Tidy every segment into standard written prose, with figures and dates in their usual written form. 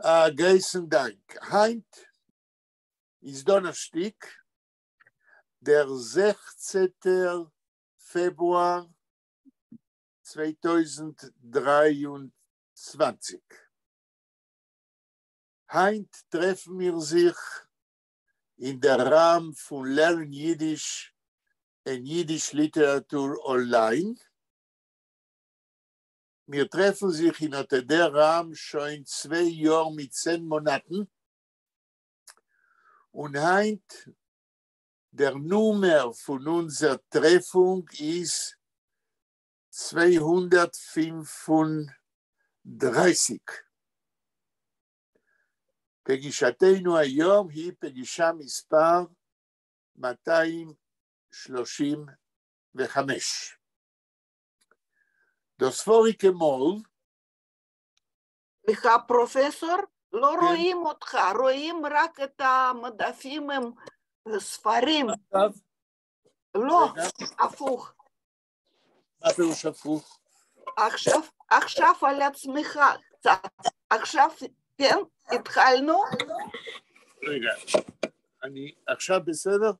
Grüßen Dank. Heint ist Donnerstag, der 16. Februar 2023. Heint treffen wir sich in der Rahmen von Lernen Yiddish und Yiddish Literatur online. Wir treffen sich in der Rahmen schon 2 Jahre mit 10 Monaten. Und heint der Nummer von unserer Treffung ist 235. פגישתנו היום היא פגישה מספר 235. דוספורי כמול. סליחה, פרופסור, לא רואים אותך, רואים רק את המדפים עם ספרים. לא, הפוך. מה פירוש הפוך? עכשיו על עצמך קצת. עכשיו, כן, התחלנו. רגע, אני עכשיו בסדר?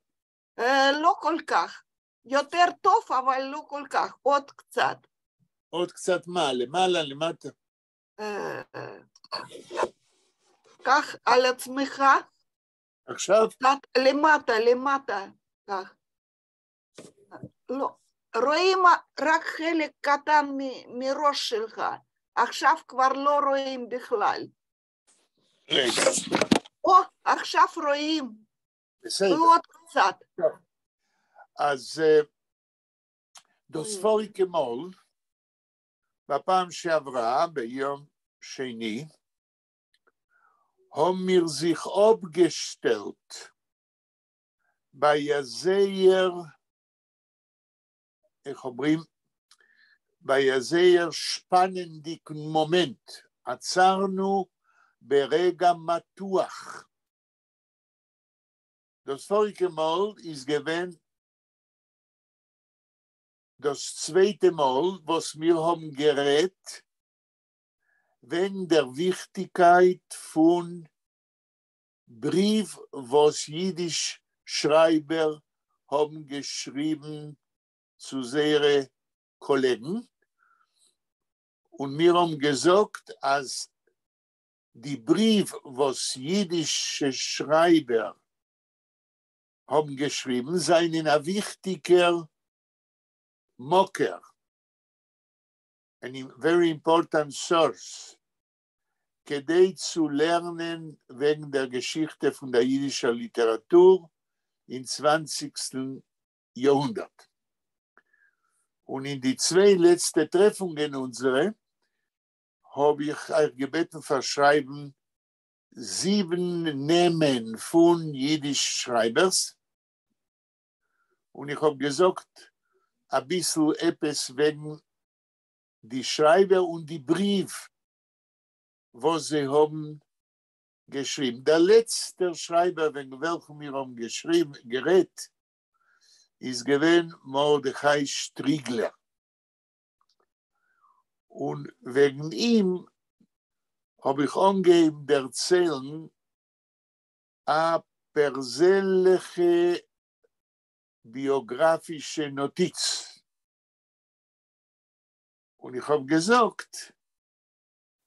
לא כל כך. יותר טוב, אבל לא כל כך. עוד קצת. עוד קצת מה? למעלה, למטה? כך על עצמך. עכשיו? למטה, כך. לא, רואים רק חלק קטן מראש שלך. עכשיו כבר לא רואים בכלל. רגע. עכשיו רואים. בסדר. ועוד קצת. אז דוספורי כמול, בפעם שעברה, ביום שני, haben wir sich abgestellt bei einem sehr, איך אומרים, bei einem sehr spannenden Moment. עצרנו ברגע מתוח. Das vorige Mal ist gewesen das zweite Mal, was wir haben geredet, wegen der Wichtigkeit von Brief, was Yiddish Schreiber haben geschrieben zu ihren Kollegen. Und wir haben gesagt, als die Brief, was jiddische Schreiber haben geschrieben, seien ein wichtiger Mocker, a very important source, כדי zu lernen wegen der Geschichte von der jiddischen Literatur im 20. Jahrhundert. Und in die 2 letzten Treffungen unsere habe ich euch gebeten verschreiben 7 Namen von Jiddisch-Schreibers. Und ich habe gesagt, ein bisschen etwas wegen die Schreiber und die Brief, was sie haben geschrieben. Der letzte Schreiber, wegen welchem wir haben geredet, ist gewesen Mordechai Striegler. Und wegen ihm habe ich angegeben, erzählen, eine persönliche biografische Notiz. Und ich habe gesagt,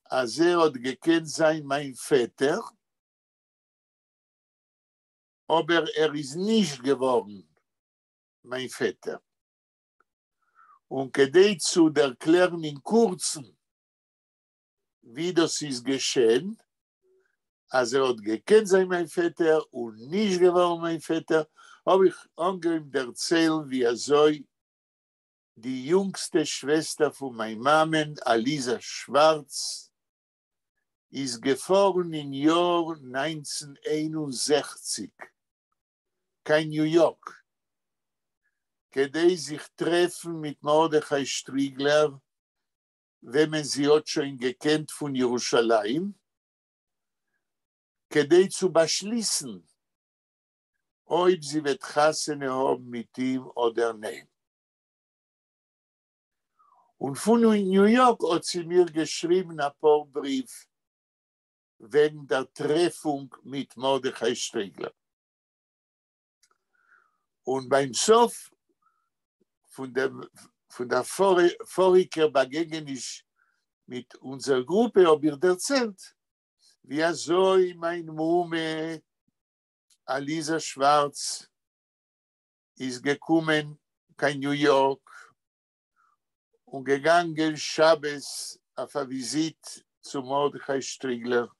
als hat gekannt sein mein Vater, aber ist nicht geworden, mein Vater. Und kdei zu erklären in Kurzen, wie das ist geschehen, als hat gekannt sein mein Vater und nicht geworden mein Vater, habe ich angehört erzählen, wie soll die jüngste Schwester von meiner Mama, Alisa Schwarz, ist geboren im Jahr 1961, kein New York. כדי sich treffen mit Mordechai Striegler, wenn man sie hat schon gekannt von Jerusalem, כדי zu beschließen, ob sie wird Chassene haben mit ihm oder nicht. Und von New York hat sie mir geschrieben ein paar Brief, wegen der Treffung mit Mordechai Striegler. Und beim Sof von der vorigen Begegnung mit unserer Gruppe habe ich erzählt, wie so mein Mume Alisa Schwarz ist gekommen in New York und gegangen Shabbos auf eine Visit zu Mordechai Striegler.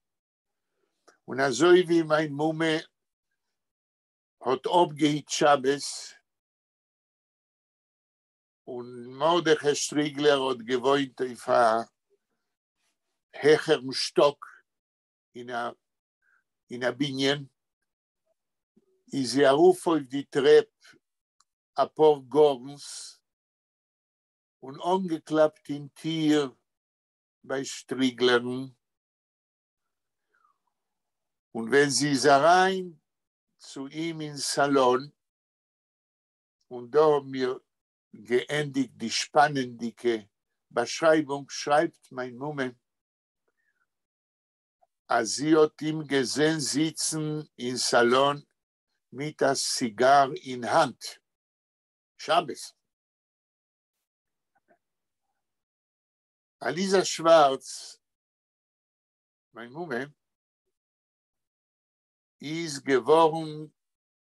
Und so wie mein Mume hat abgehit Shabbos und Mordechai Striegler hat gewohnt auf einem höheren Stock in einer Binyan, ist er auf die Treppe ein paar Gorns und angeklappt in Tier bei Strieglern. Und wenn sie ist rein zu ihm ins Salon, und da haben wir geendigt die spannende Beschreibung, schreibt mein Mumme, als sie hat ihm gesehen sitzen im Salon mit der Zigarre in Hand. Shabbos. Alisa Schwarz, mein Mumme, ist geworden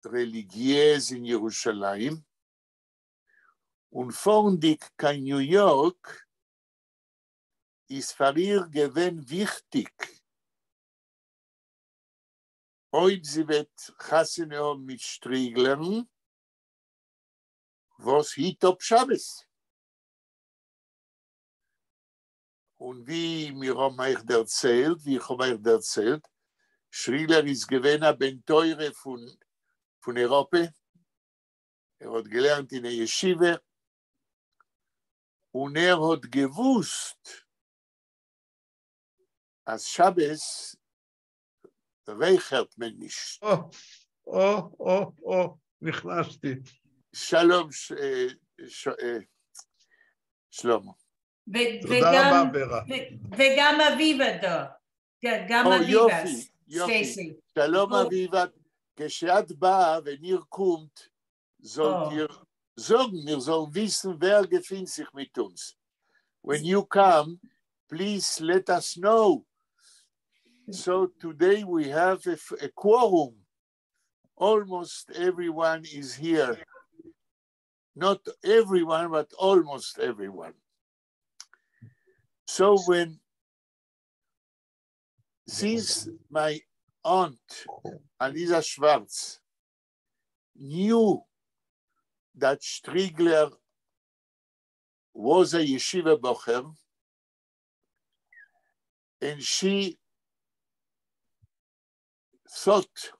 religiös in Jerusalem und vorndig kein New York ist für ihr gewesen wichtig, ob sie wird Chassene haben mit Strieglern, was hit ob Shabbos. Und wie mir haben euch erzählt, Striegler ist gewesen ein Benteure von Europa. Hat gelernt in der Yeshiva und hat gewusst, als Shabbos reichert man nicht. נכנסתי. שלום, שלמה. תודה רבה, ורה. וגם אביבה, גם אביבה, סטייסי. שלום אביבה, כשאת באה וניר קומט, sollt ihr sagen, wir sollen wissen, wer gefindet sich mit uns. When you come, please let us know. So today we have a quorum. Almost everyone is here. Not everyone, but almost everyone. So since my aunt, Alisa Schwarz, knew that Striegler was a yeshiva bocher, and she thought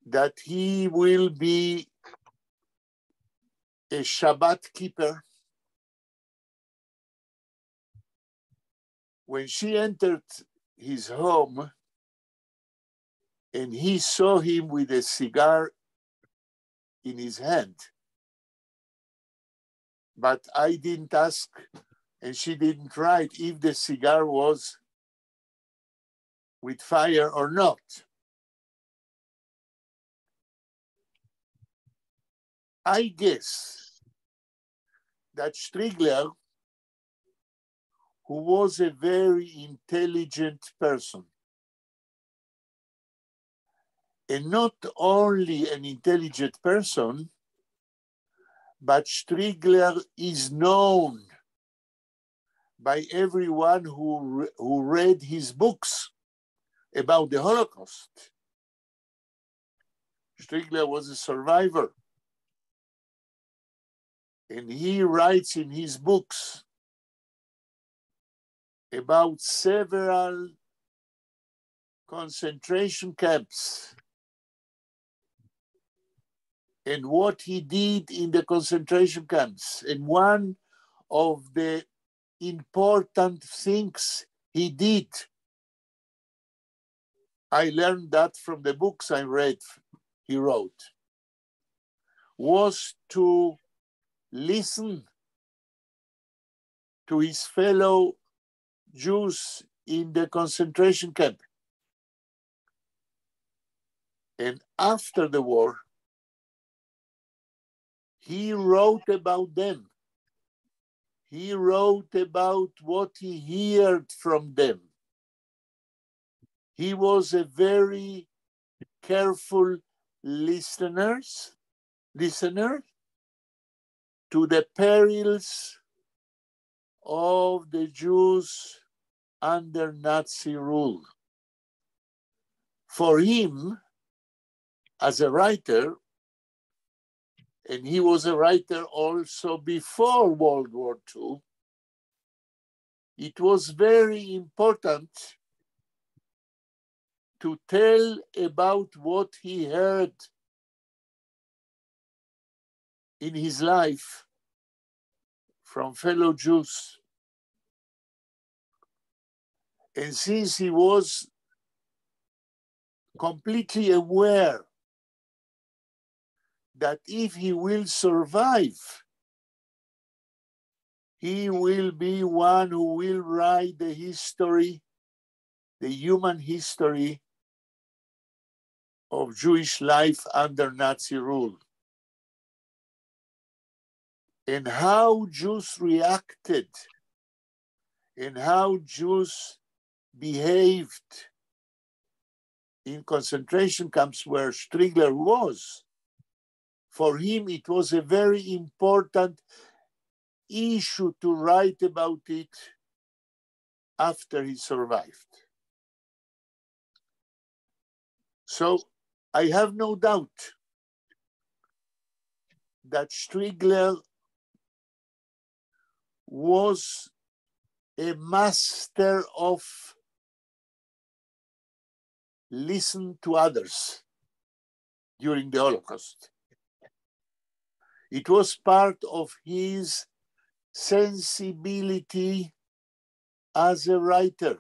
that he will be a Shabbat keeper. When she entered his home and he saw him with a cigar in his hand, but I didn't ask and she didn't write if the cigar was with fire or not. I guess that Striegler, who was a very intelligent person, and not only an intelligent person, but Striegler is known by everyone who read his books about the Holocaust. Striegler was a survivor. And he writes in his books about several concentration camps and what he did in the concentration camps. And one of the important things he did, I learned that from the books I read, he wrote, was to listen to his fellow Jews in the concentration camp. And after the war, he wrote about them. He wrote about what he heard from them. He was a very careful listener to the perils of the Jews under Nazi rule. For him, as a writer, and he was a writer also before World War II, it was very important to tell about what he heard in his life from fellow Jews. And since he was completely aware that if he will survive, he will be one who will write the history, the human history of Jewish life under Nazi rule. And how Jews reacted and how Jews behaved in concentration camps where Striegler was. For him, it was a very important issue to write about it after he survived. So I have no doubt that Striegler was a master of listening to others during the Holocaust. It was part of his sensibility as a writer.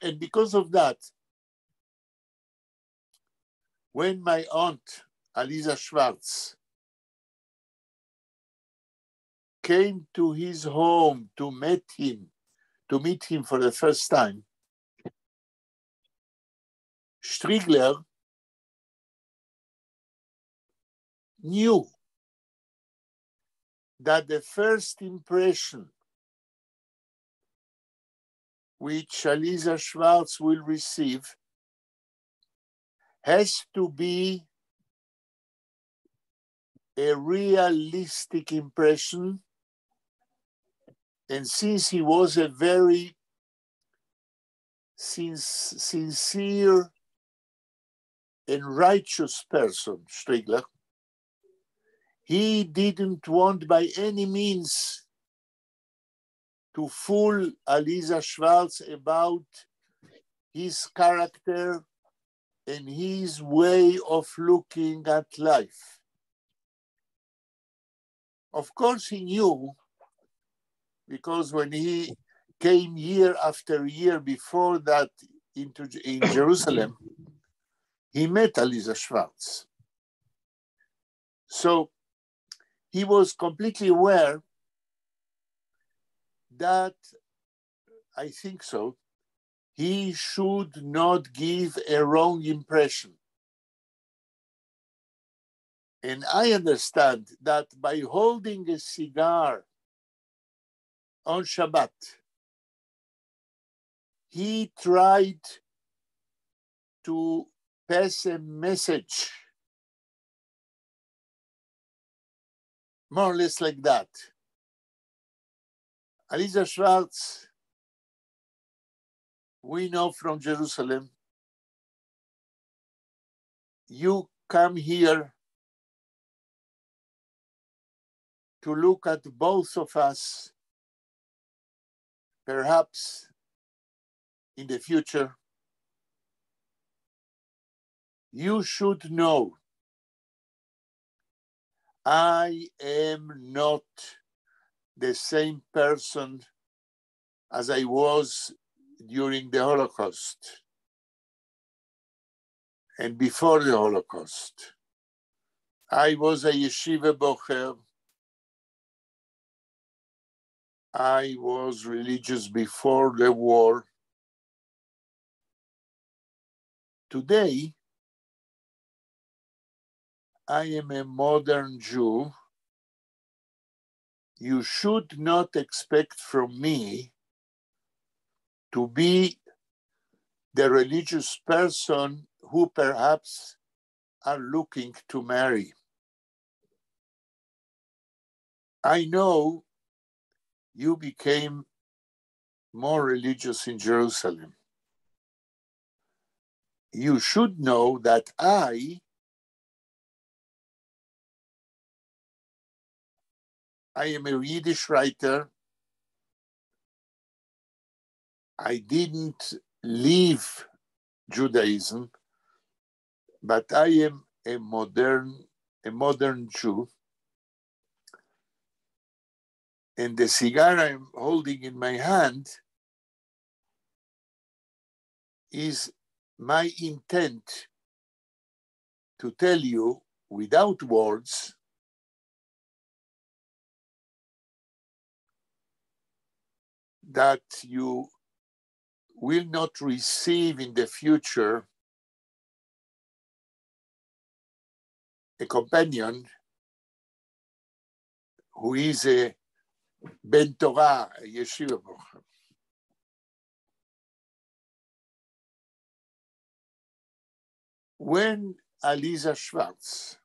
And because of that, when my aunt, Aliza Schwartz, came to his home to meet him for the first time, Striegler knew that the first impression which Aliza Schwartz will receive has to be a realistic impression. And since he was a very sincere and righteous person, Striegler, he didn't want by any means to fool Aliza Schwartz about his character and his way of looking at life. Of course, he knew, because when he came year after year before that in Jerusalem, he met Aliza Schwartz. So he was completely aware that, I think so, he should not give a wrong impression. And I understand that by holding a cigar on Shabbat, he tried to pass a message, more or less like that. Aliza Schwartz, we know from Jerusalem, you come here to look at both of us, perhaps in the future. You should know I am not the same person as I was during the Holocaust and before the Holocaust. I was a yeshiva bocher. I was religious before the war. Today, I am a modern Jew. You should not expect from me to be the religious person who perhaps are looking to marry. I know you became more religious in Jerusalem. You should know that I am a Yiddish writer. I didn't leave Judaism, but I am a modern Jew. And the cigar I'm holding in my hand is my intent to tell you without words that you will not receive in the future a companion who is a Ben Torah, a yeshiva. When Aliza Schwartz,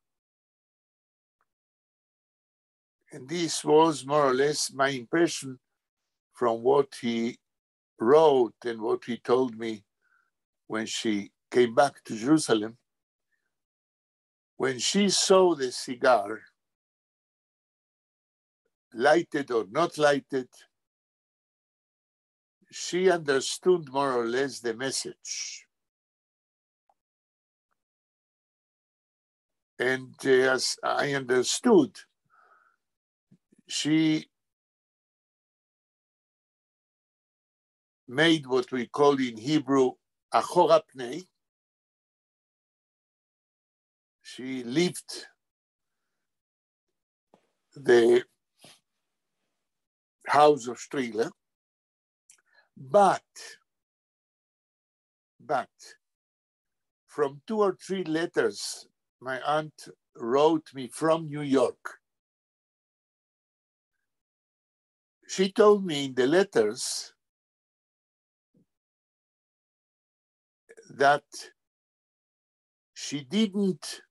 and this was more or less my impression from what he wrote and what he told me when she came back to Jerusalem, when she saw the cigar, lighted or not lighted, she understood more or less the message. And as I understood, she made what we call in Hebrew achora pnei. She left the house of Strigler, but from 2 or 3 letters my aunt wrote me from New York, she told me in the letters that she didn't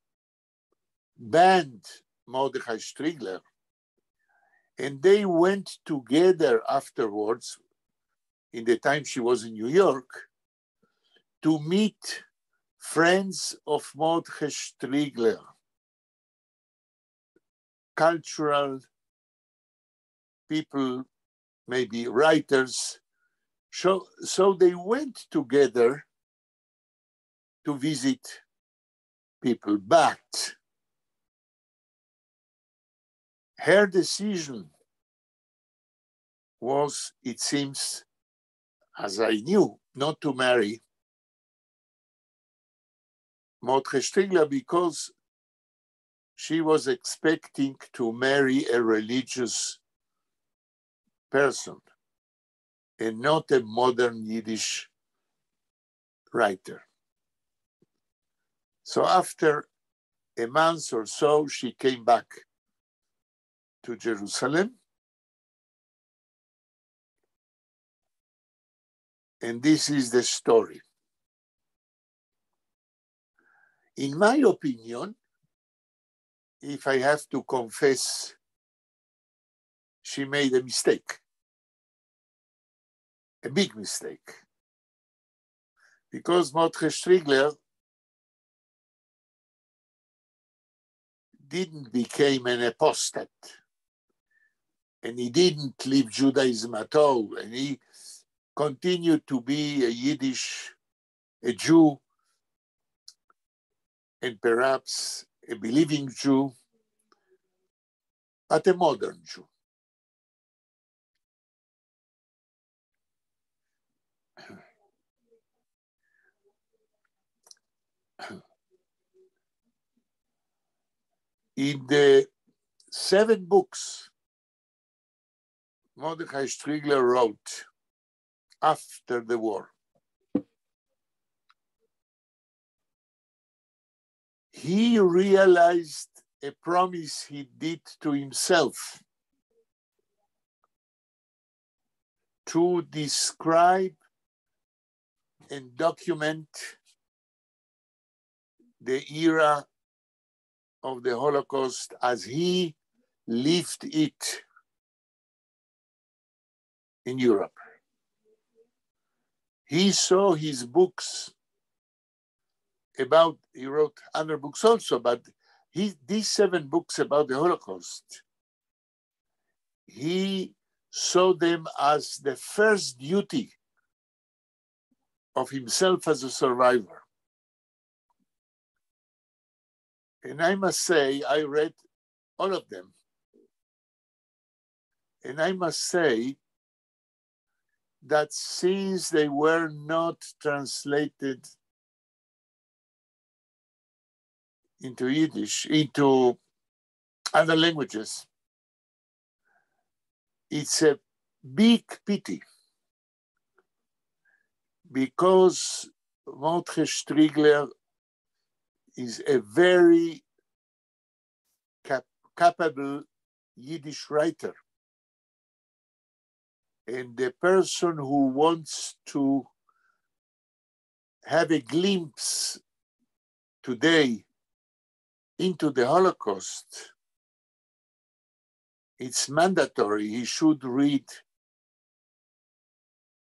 ban Mordechai Strigler, and they went together afterwards, in the time she was in New York, to meet friends of Mordechai Strigler, cultural people, maybe writers. So they went together to visit people, but her decision was, it seems, as I knew, not to marry Mordechai Strigler because she was expecting to marry a religious person and not a modern Yiddish writer. So after a month or so, she came back to Jerusalem. And this is the story. In my opinion, if I have to confess, she made a mistake, a big mistake. Because Mordechai Strigler didn't become an apostate, and he didn't leave Judaism at all, and he continued to be a Jew, and perhaps a believing Jew, but a modern Jew. In the 7 books Mordechai Striegler wrote after the war. He realized a promise he did to himself to describe and document the era of the Holocaust as he lived it in Europe. He saw his books about, he wrote other books also, but these 7 books about the Holocaust, he saw them as the first duty of himself as a survivor. And I must say, I read all of them. And I must say that since they were not translated into Yiddish, into other languages, it's a big pity, because Mordechai Striegler is a very capable Yiddish writer. And the person who wants to have a glimpse today into the Holocaust, it's mandatory he should read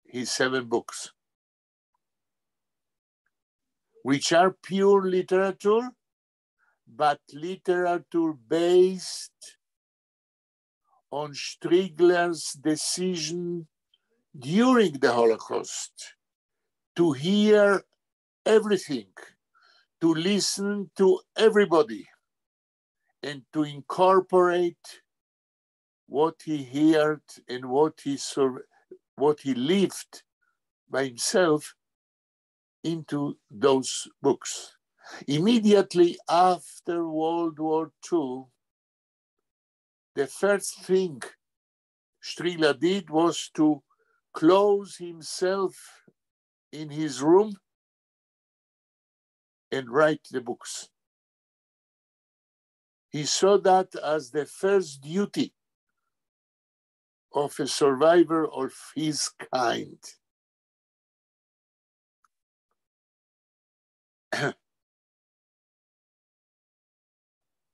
his 7 books, which are pure literature, but literature based on Striegler's decision during the Holocaust to hear everything, to listen to everybody, and to incorporate what he heard and what he lived by himself into those books. Immediately after World War II, the first thing Striegler did was to close himself in his room and write the books. He saw that as the first duty of a survivor of his kind.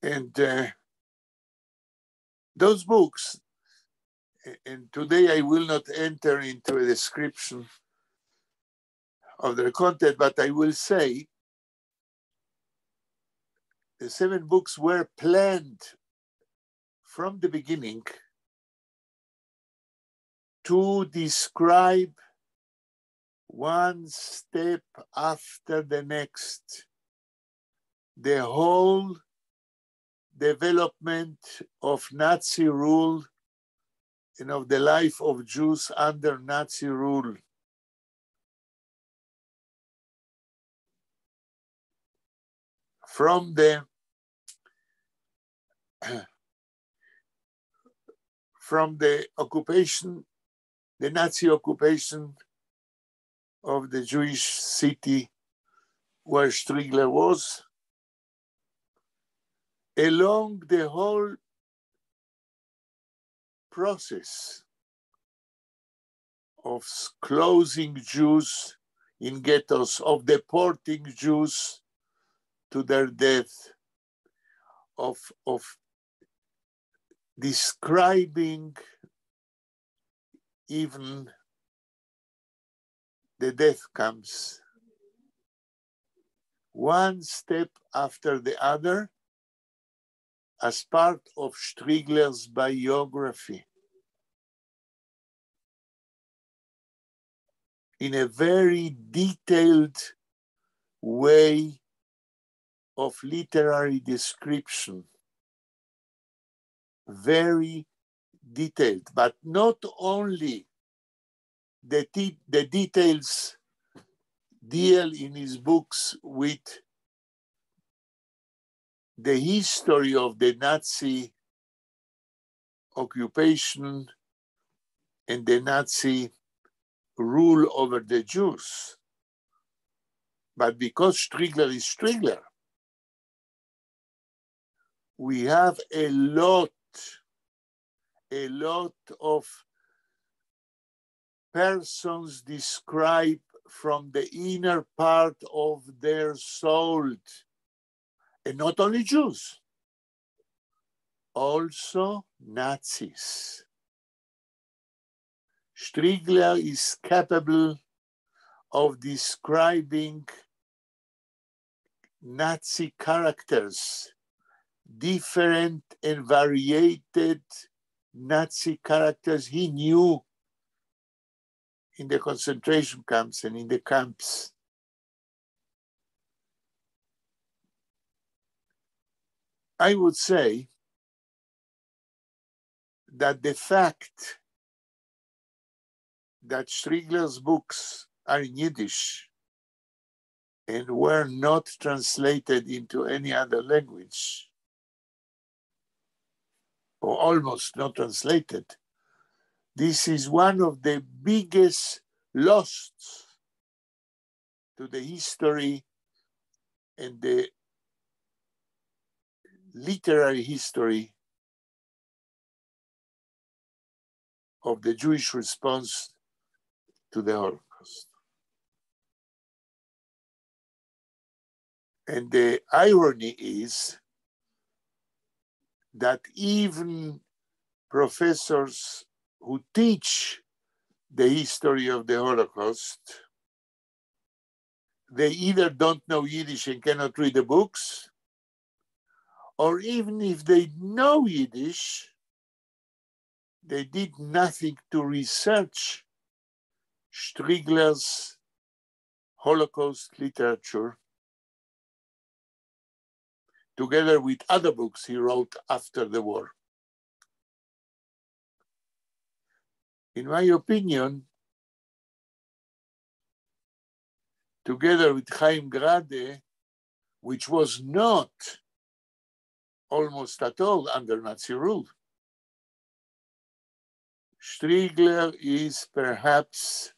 And those books, and today I will not enter into a description of their content, but I will say the 7 books were planned from the beginning to describe one step after the next the whole development of Nazi rule and of the life of Jews under Nazi rule. From the occupation, the Nazi occupation of the Jewish city where Striegler was, along the whole process of closing Jews in ghettos, of deporting Jews to their death, of describing even the death comes one step after the other as part of Striegler's biography in a very detailed way of literary description, very detailed, but not only the details deal in his books with the history of the Nazi occupation and the Nazi rule over the Jews. But because Striegler is Striegler, we have a lot of persons described from the inner part of their soul, and not only Jews, also Nazis. Striegler is capable of describing Nazi characters, different and variated Nazi characters he knew in the concentration camps and in the camps. I would say that the fact that Striegler's books are in Yiddish and were not translated into any other language, or almost not translated, this is one of the biggest losses to the history and the literary history of the Jewish response to the Holocaust. And the irony is that even professors who teach the history of the Holocaust, they either don't know Yiddish and cannot read the books, or even if they know Yiddish, they did nothing to research Striegler's Holocaust literature, together with other books he wrote after the war. In my opinion, together with Chaim Grade, which was not almost at all under Nazi rule, Striegler is perhaps,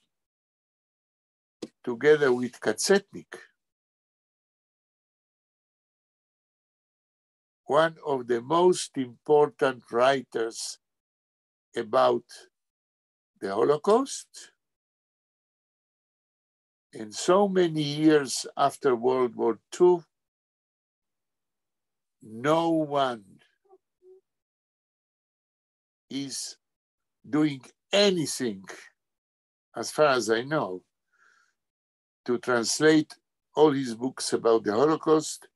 together with Katzetnik, one of the most important writers about the Holocaust. And so many years after World War II, no one is doing anything, as far as I know, to translate all his books about the Holocaust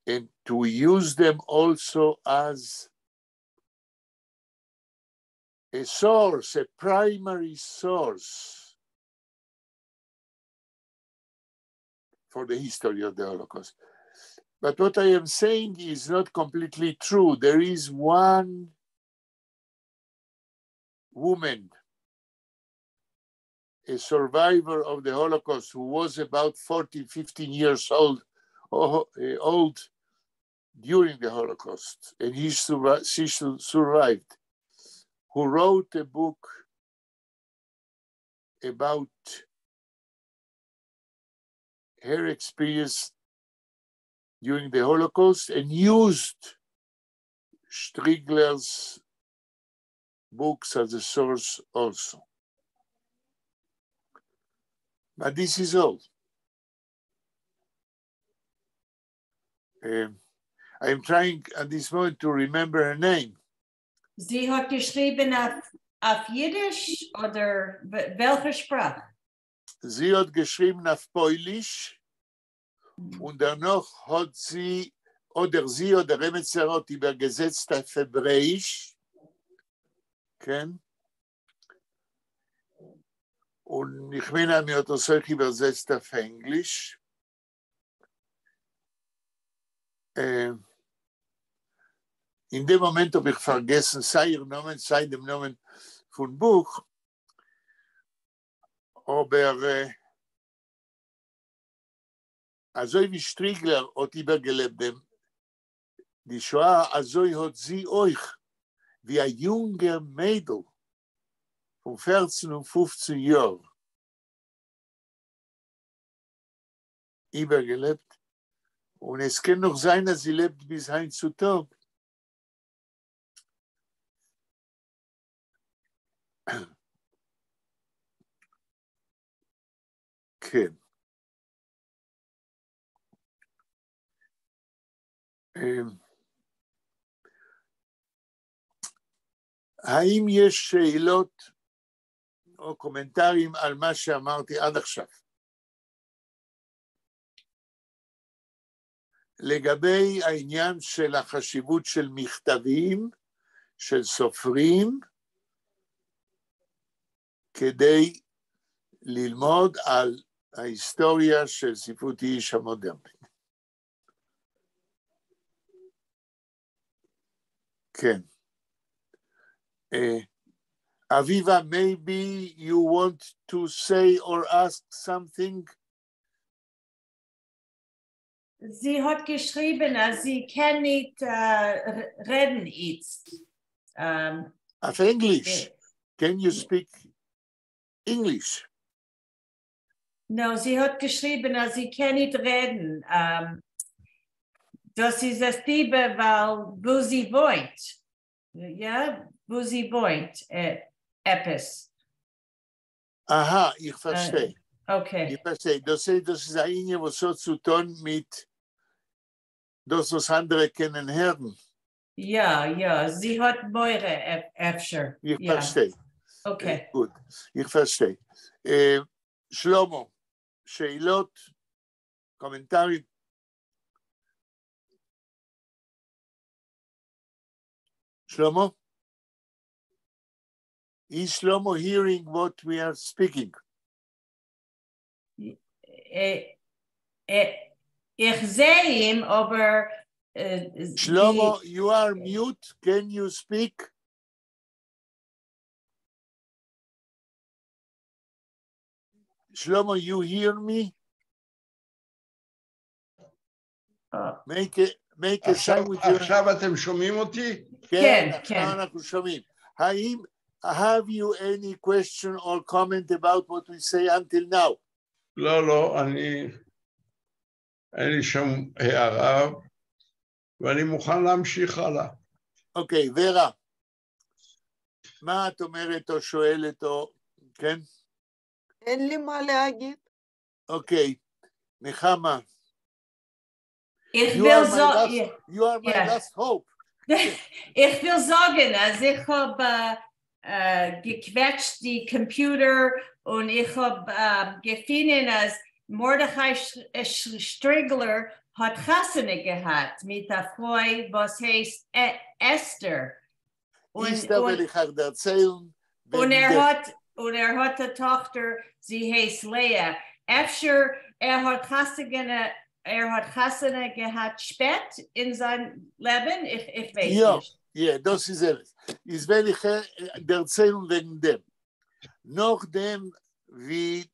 and to use them also as a source, a primary source for the history of the Holocaust. But what I am saying is not completely true. There is one woman, a survivor of the Holocaust, who was about 14, 15 years old during the Holocaust, and she survived, who wrote a book about her experience during the Holocaust and used Striegler's books as a source also. But this is all. I am trying at this moment to remember her name. Sie hat geschrieben auf Yiddish oder welche Sprache? Sie hat geschrieben auf Polish und danach hat sie oder Remetzer hat übergesetzt auf Hebräisch. כן? Und ich meine, mir hat das auch übersetzt auf Englisch. In dem Moment habe ich vergessen, sei ihr Namen, sei dem Namen von Buch. Aber also wie Striegler hat übergelebt, die Shoah, also hat sie euch, wie ein junger Mädel, 14 und 15 Jahren übergelebt. Und es kann noch sein, dass sie lebt bis heutzutage. כן. האם יש שאלות או קומנטרים על מה שאמרתי עד עכשיו? לגבי העניין של החשיבות של מכתבים, של סופרים, כדי ללמוד על ההיסטוריה של ספרות יידיש המודרנית. כן. Aviva, maybe you want to say or ask something? Sie hat geschrieben, dass sie kann nicht reden jetzt. Of English. Can you speak English? No, sie hat geschrieben, dass sie kann nicht reden. Das ist das Liebe, weil wo sie wohnt. Ja, wo sie wohnt. Etwas. Aha, ich verstehe. Okay. Ich verstehe. Das ist ein Inge, was so zu tun mit das, was andere kennen hören. Ja, sie hat Meure, Efscher. Ich verstehe. Okay. Gut, ich verstehe. שלמה, שאלות, קומנטרים? שלמה? Is Shlomo hearing what we are speaking? Ich sehe ihn, aber... Shlomo, you are mute. Can you speak? Shlomo, you hear me? Make a sign with your... עכשיו אתם שומעים אותי? כן, עכשיו אנחנו שומעים. האם, have you any question or comment about what we say until now? לא, אין לי שום הערה, ואני מוכן להמשיך הלאה. אוקיי, ורה, מה את אומרת או שואלת או, כן? אין לי מה להגיד. אוקיי, נחמה. You are my last hope. Ich will sagen, also ich habe gequetscht die Computer und ich habe gefunden, dass Mordechai Strigler hat Chassene gehabt mit der Frau, was heißt Esther. Und hat eine Tochter, sie heißt Lea. Efter hat Chassene gehabt spät in seinem Leben, ich weiß nicht. Ja, das ist es. Ich will erzählen wegen dem. Nachdem, wie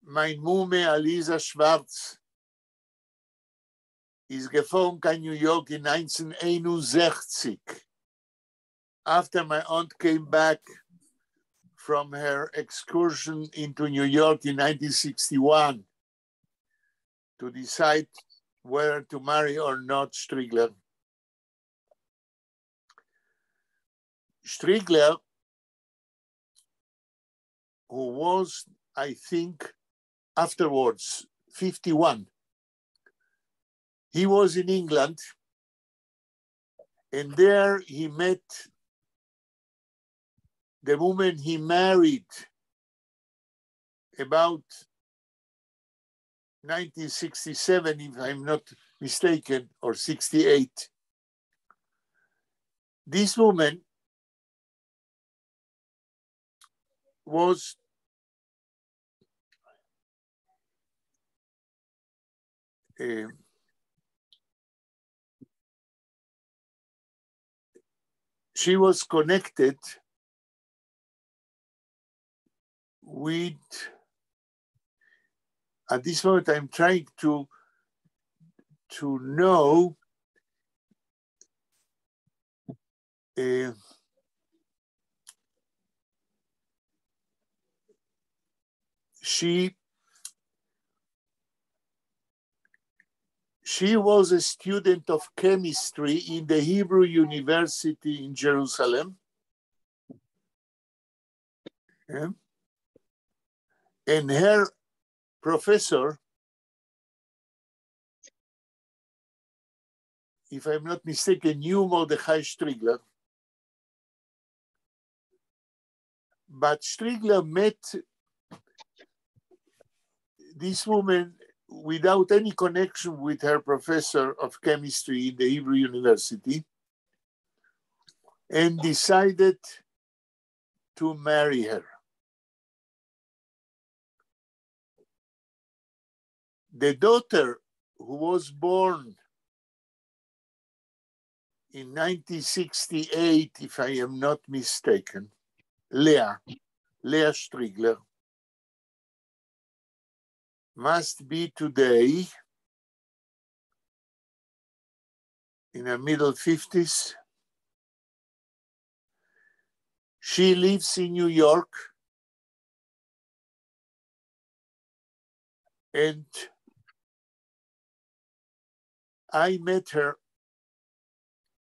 mein Mumme Alisa Schwarz ist geflogen in New York in 1961. After my aunt came back from her excursion into New York in 1961 to decide whether to marry or not Strigler. Strigler, who was, I think, afterwards 51, he was in England, and there he met the woman he married about 1967, if I'm not mistaken, or 68. This woman was she was connected with, at this moment I'm trying to know she was a student of chemistry in the Hebrew University in Jerusalem. Yeah. And her professor, if I'm not mistaken, knew Mordechai Strigler. But Strigler met this woman without any connection with her professor of chemistry in the Hebrew University and decided to marry her. The daughter, who was born in 1968, if I am not mistaken, Leah Strigler, must be today in her middle 50s. She lives in New York, and I met her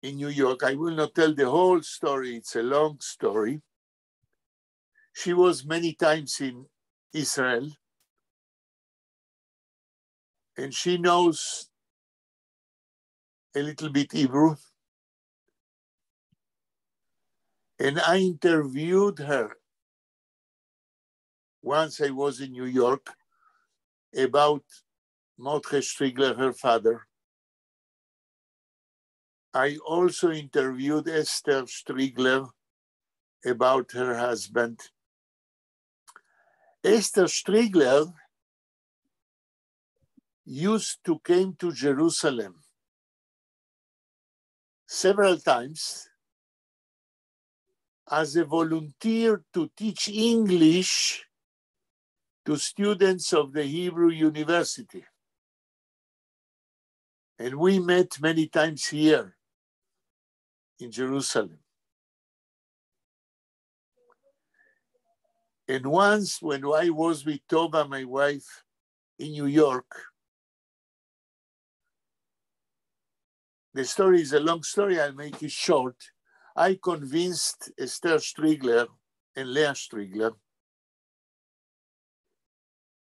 in New York. I will not tell the whole story, it's a long story. She was many times in Israel, and she knows a little bit Hebrew. And I interviewed her once I was in New York about Mordechai Strigler, her father. I also interviewed Esther Strigler about her husband. Esther Strigler used to come to Jerusalem several times as a volunteer to teach English to students of the Hebrew University. And we met many times here in Jerusalem. And once when I was with Tova, my wife, in New York, the story is a long story, I'll make it short. I convinced Esther Strigler and Leah Strigler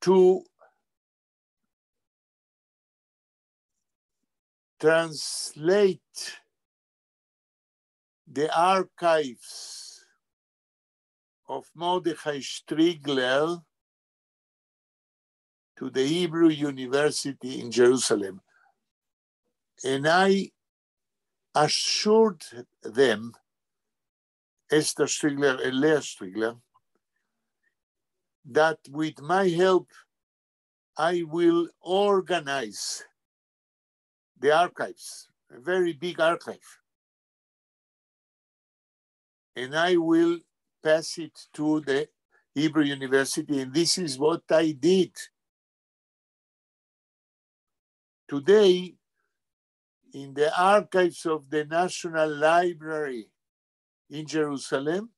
to translate the archives of Mordechai Strigler to the Hebrew University in Jerusalem. And I assured them, Esther Strigler and Leah Strigler, that with my help, I will organize the archives, a very big archive. And I will pass it to the Hebrew University, and this is what I did. Today, in the archives of the National Library in Jerusalem,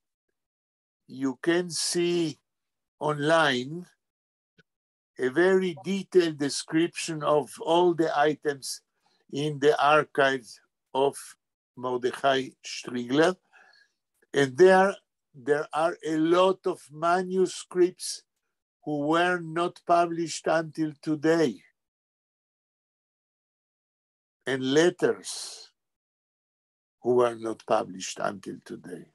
you can see online a very detailed description of all the items in the archives of Mordechai Strigler. And there are a lot of manuscripts who were not published until today, and letters who were not published until today.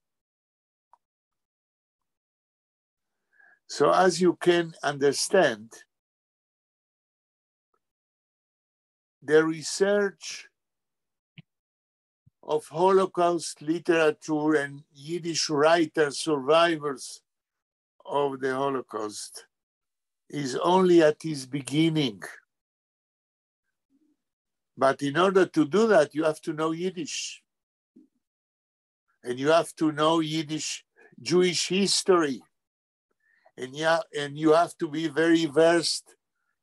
So as you can understand, the research of Holocaust literature and Yiddish writers, survivors of the Holocaust, is only at its beginning. But in order to do that, you have to know Yiddish. And you have to know Yiddish Jewish history. And you have to be very versed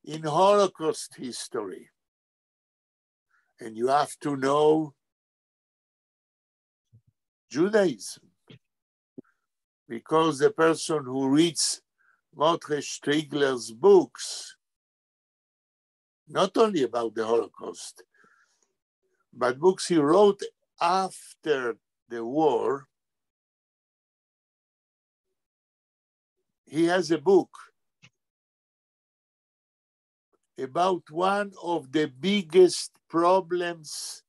in Holocaust history. And you have to know Judaism. Because the person who reads Mordechai Striegler's books, not only about the Holocaust, but books he wrote after the war. He has a book about one of the biggest problems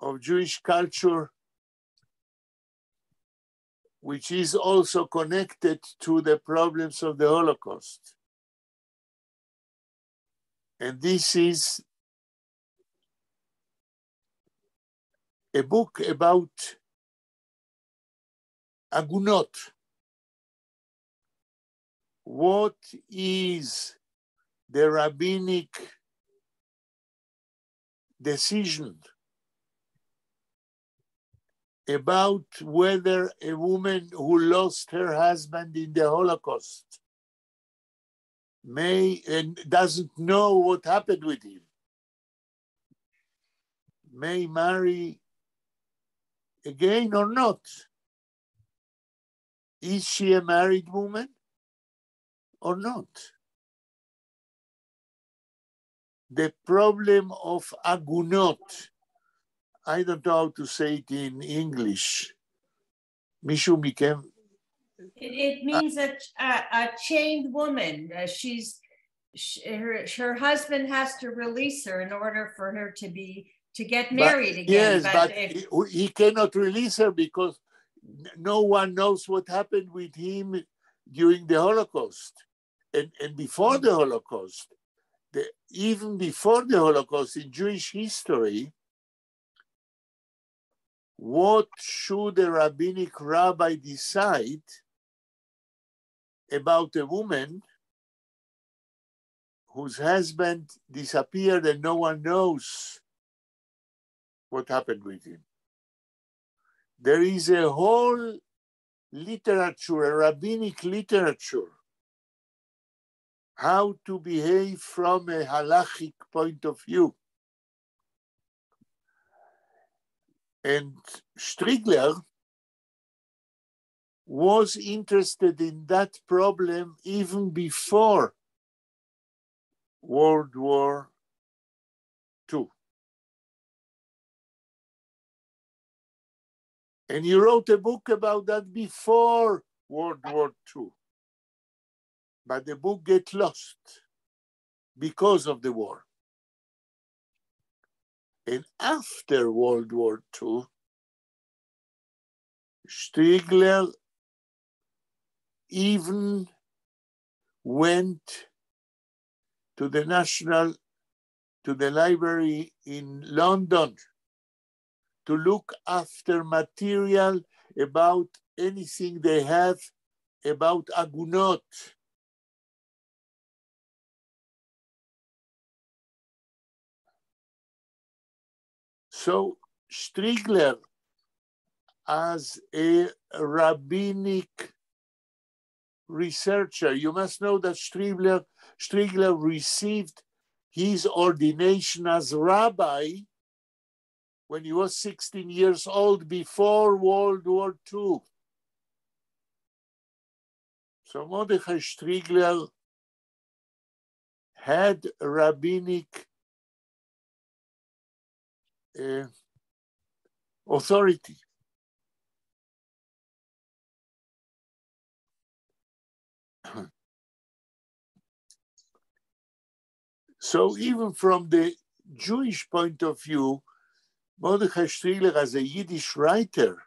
of Jewish culture, which is also connected to the problems of the Holocaust. And this is a book about agunot. What is the rabbinic decision about whether a woman who lost her husband in the Holocaust may and doesn't know what happened with him, may marry again or not? Is she a married woman or not? The problem of agunot, I don't know how to say it in English. Mishu מכם? It means a chained woman. Her husband has to release her in order for her to get married again. Yes, but he cannot release her because no one knows what happened with him during the Holocaust and before the Holocaust. Even before the Holocaust in Jewish history, what should a rabbinic rabbi decide about a woman whose husband disappeared and no one knows what happened with him? There is a whole literature, a rabbinic literature, how to behave from a halachic point of view. And Striegler was interested in that problem even before World War II. And he wrote a book about that before World War II. But the book gets lost because of the war. And after World War II, Striegler even went to the library in London to look after material about anything they have about agunot. So Striegler, as a rabbinic researcher, you must know that Striegler received his ordination as rabbi when he was 16 years old, before World War II. So Mordechai Striegler had rabbinic authority. So even from the Jewish point of view, Mordechai Striegler, as a Yiddish writer,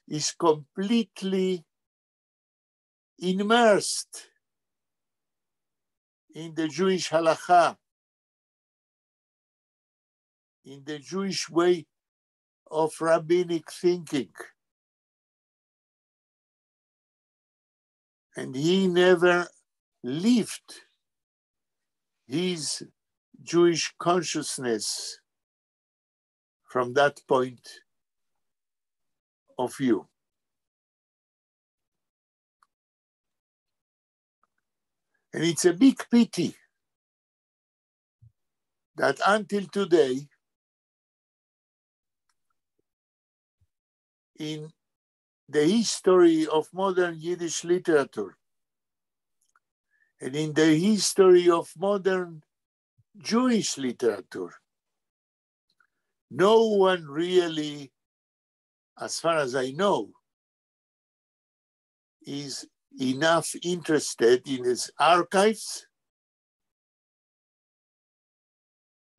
is completely immersed in the Jewish halakha, in the Jewish way of rabbinic thinking. And he never lived his Jewish consciousness from that point of view. And it's a big pity that until today, in the history of modern Yiddish literature, and in the history of modern Jewish literature. No one really, as far as I know, is enough interested in his archives.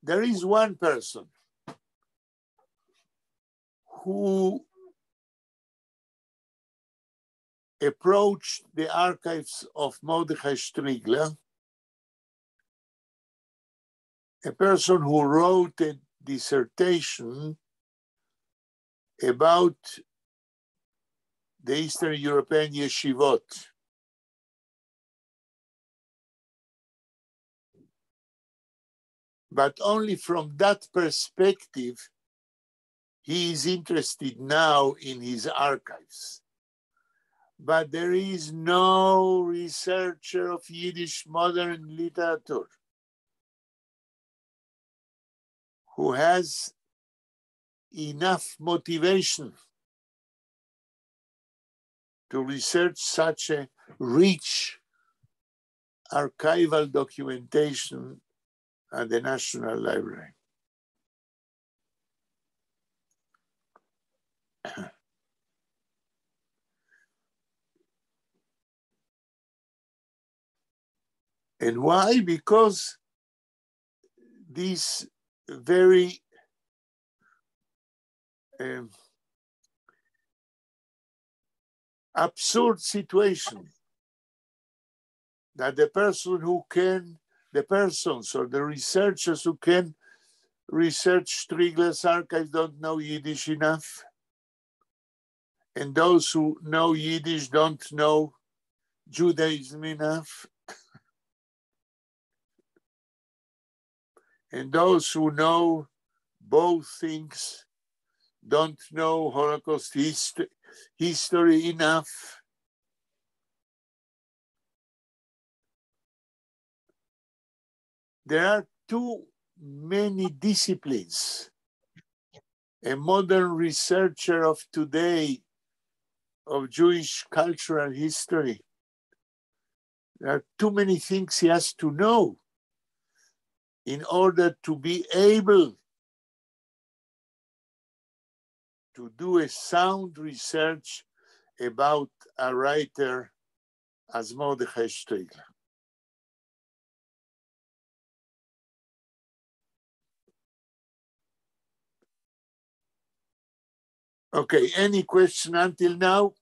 There is one person who approached the archives of Mordechai Strigler, a person who wrote a dissertation about the Eastern European yeshivot. But only from that perspective, he is interested now in his archives. But there is no researcher of Yiddish modern literature who has enough motivation to research such a rich archival documentation at the National Library. And why? Because this very absurd situation that the persons or the researchers who can research Strigler's archives don't know Yiddish enough. And those who know Yiddish don't know Judaism enough. And those who know both things don't know Holocaust history enough. There are too many disciplines. A modern researcher of today of Jewish cultural history, there are too many things he has to know in order to be able to do a sound research about a writer as Mordechai Strigler. Okay, any question until now?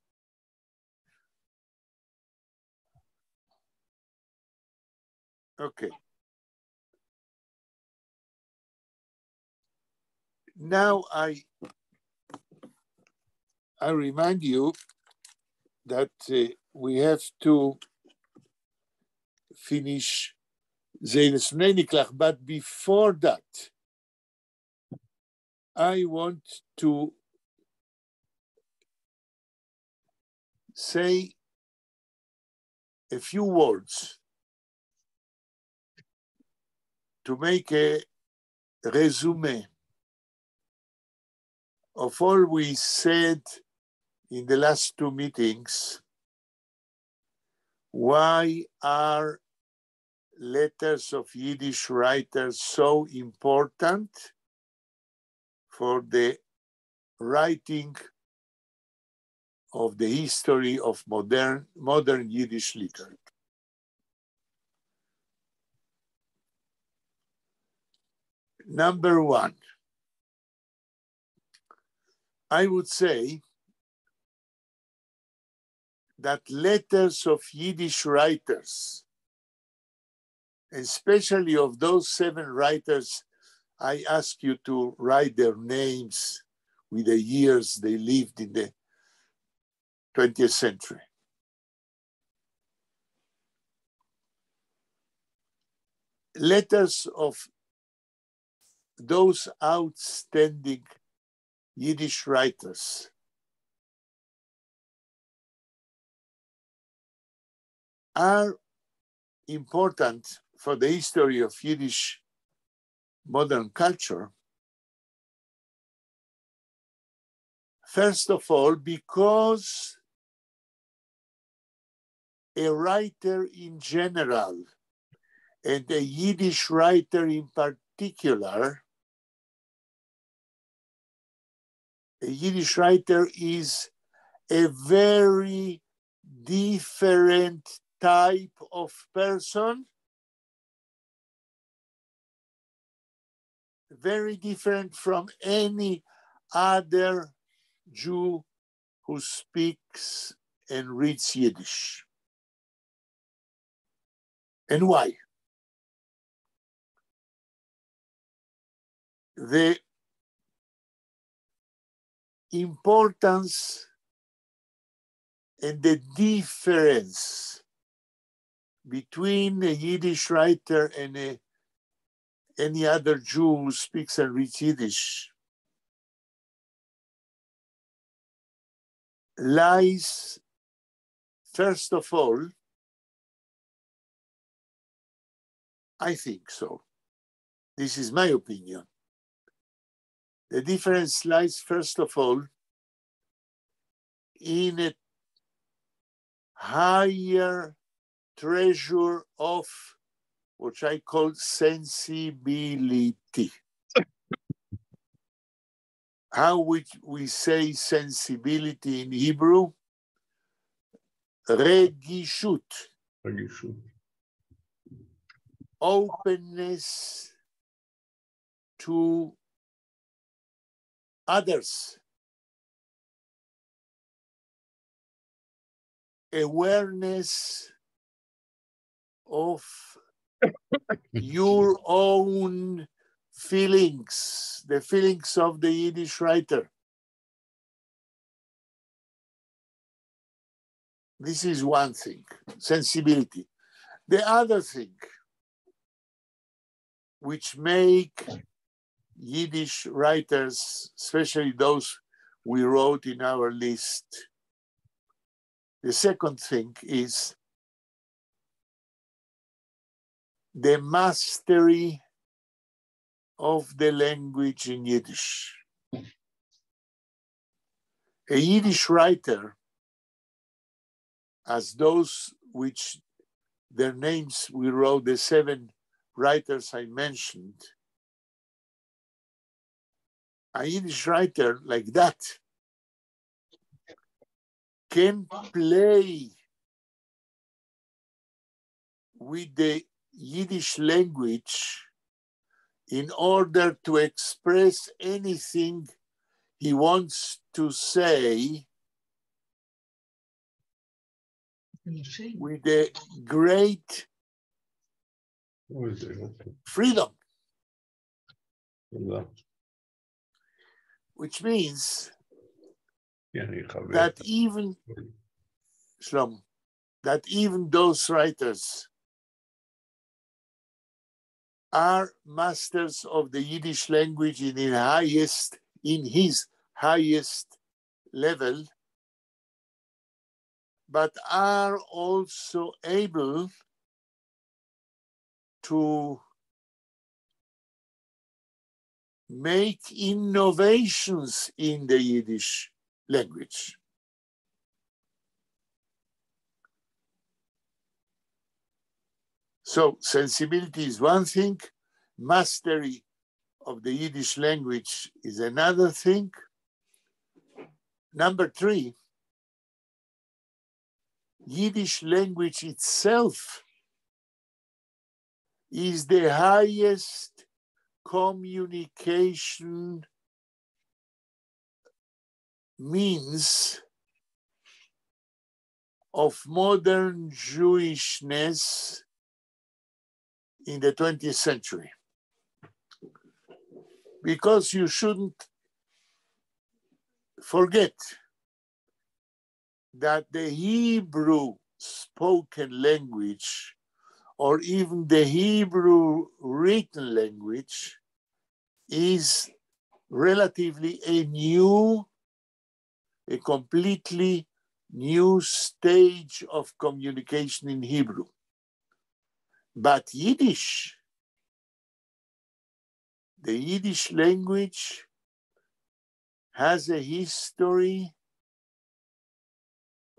Okay. Now I remind you that we have to finish Zeines Meniklach, but before that, I want to say a few words to make a resume of all we said in the last two meetings. Why are letters of Yiddish writers so important for the writing of the history of modern Yiddish literature? Number one, I would say that letters of Yiddish writers, especially of those 7 writers, I ask you to write their names with the years they lived in the 20th century. Letters of those outstanding Yiddish writers are important for the history of Yiddish modern culture. First of all, because a writer in general and a Yiddish writer in particular, a Yiddish writer is a very different type of person, very different from any other Jew who speaks and reads Yiddish. And why? The importance and the difference between a Yiddish writer and any other Jew who speaks and reads Yiddish lies, first of all, I think so. This is my opinion. The difference lies, first of all, in a higher treasure of what I call sensibility. How would we say sensibility in Hebrew? Regishut. רגישות. Openness to others. Awareness of your own feelings, the feelings of the Yiddish writer. This is one thing, sensibility. The other thing, which make Yiddish writers, especially those we wrote in our list, the second thing is the mastery of the language in Yiddish. A Yiddish writer, as those which their names we wrote, the 7 writers I mentioned, a Yiddish writer like that can play with the Yiddish language in order to express anything he wants to say with a great freedom, which means that even Shlomo, that even those writers are masters of the Yiddish language in his highest level, but are also able to make innovations in the Yiddish language. So sensibility is one thing, mastery of the Yiddish language is another thing. Number 3, Yiddish language itself is the highest communication means of modern Jewishness in the 20th century. Because you shouldn't forget that the Hebrew spoken language, or even the Hebrew written language, is relatively a completely new stage of communication in Hebrew. But Yiddish, the Yiddish language has a history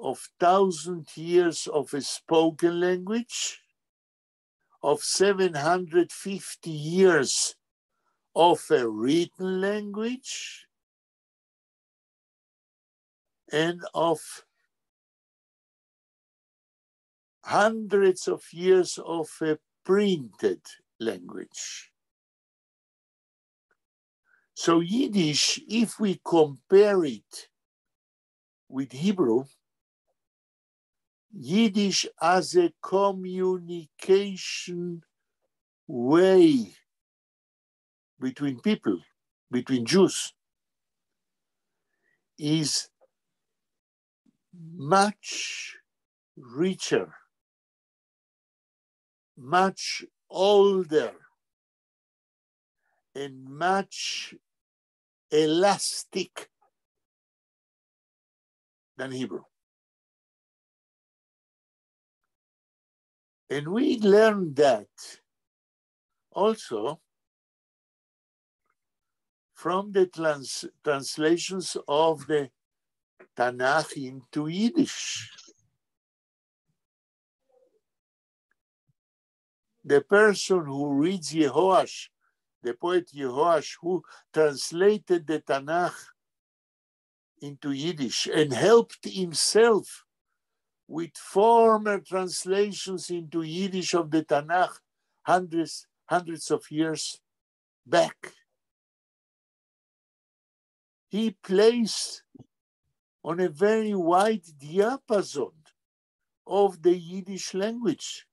of 1,000 years of a spoken language, of 750 years of a written language, and of hundreds of years of a printed language. So Yiddish, if we compare it with Hebrew, Yiddish as a communication way between people, between Jews, is much richer, much older, and much elastic than Hebrew. And we learned that also from the translations of the Tanakh into Yiddish. The person who reads Yehoash, the poet Yehoash, who translated the Tanakh into Yiddish and helped himself with former translations into Yiddish of the Tanakh hundreds of years back. He plays on a very wide diapason of the Yiddish language.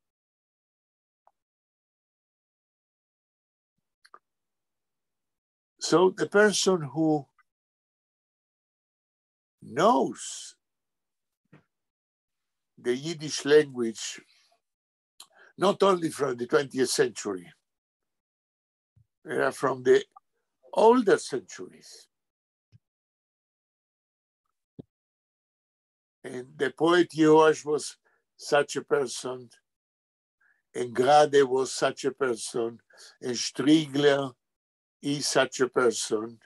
So the person who knows the Yiddish language, not only from the 20th century, from the older centuries. And the poet Yehoash was such a person, and Grade was such a person, and Striegler is such a person,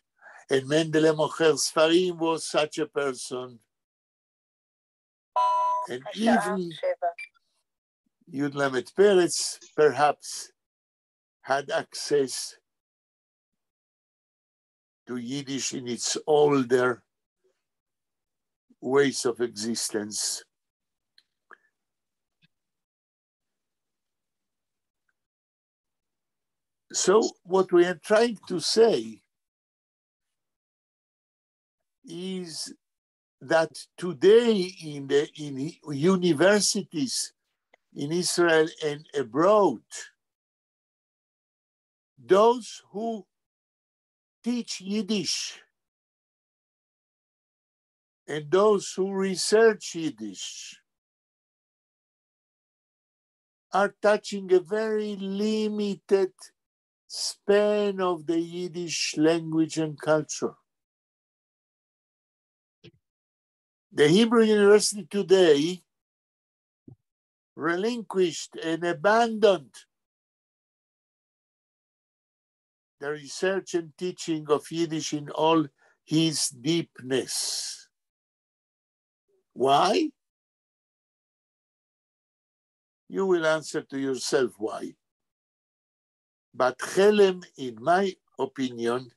and Mendele Mocher Sfarim was such a person, and even Yud Lamed Peretz perhaps had access to Yiddish in its older ways of existence. So what we are trying to say is that today in universities in Israel and abroad, those who teach Yiddish and those who research Yiddish are touching a very limited span of the Yiddish language and culture. The Hebrew University today relinquished and abandoned the research and teaching of Yiddish in all his deepness. Why? You will answer to yourself why. But Chelem, in my opinion,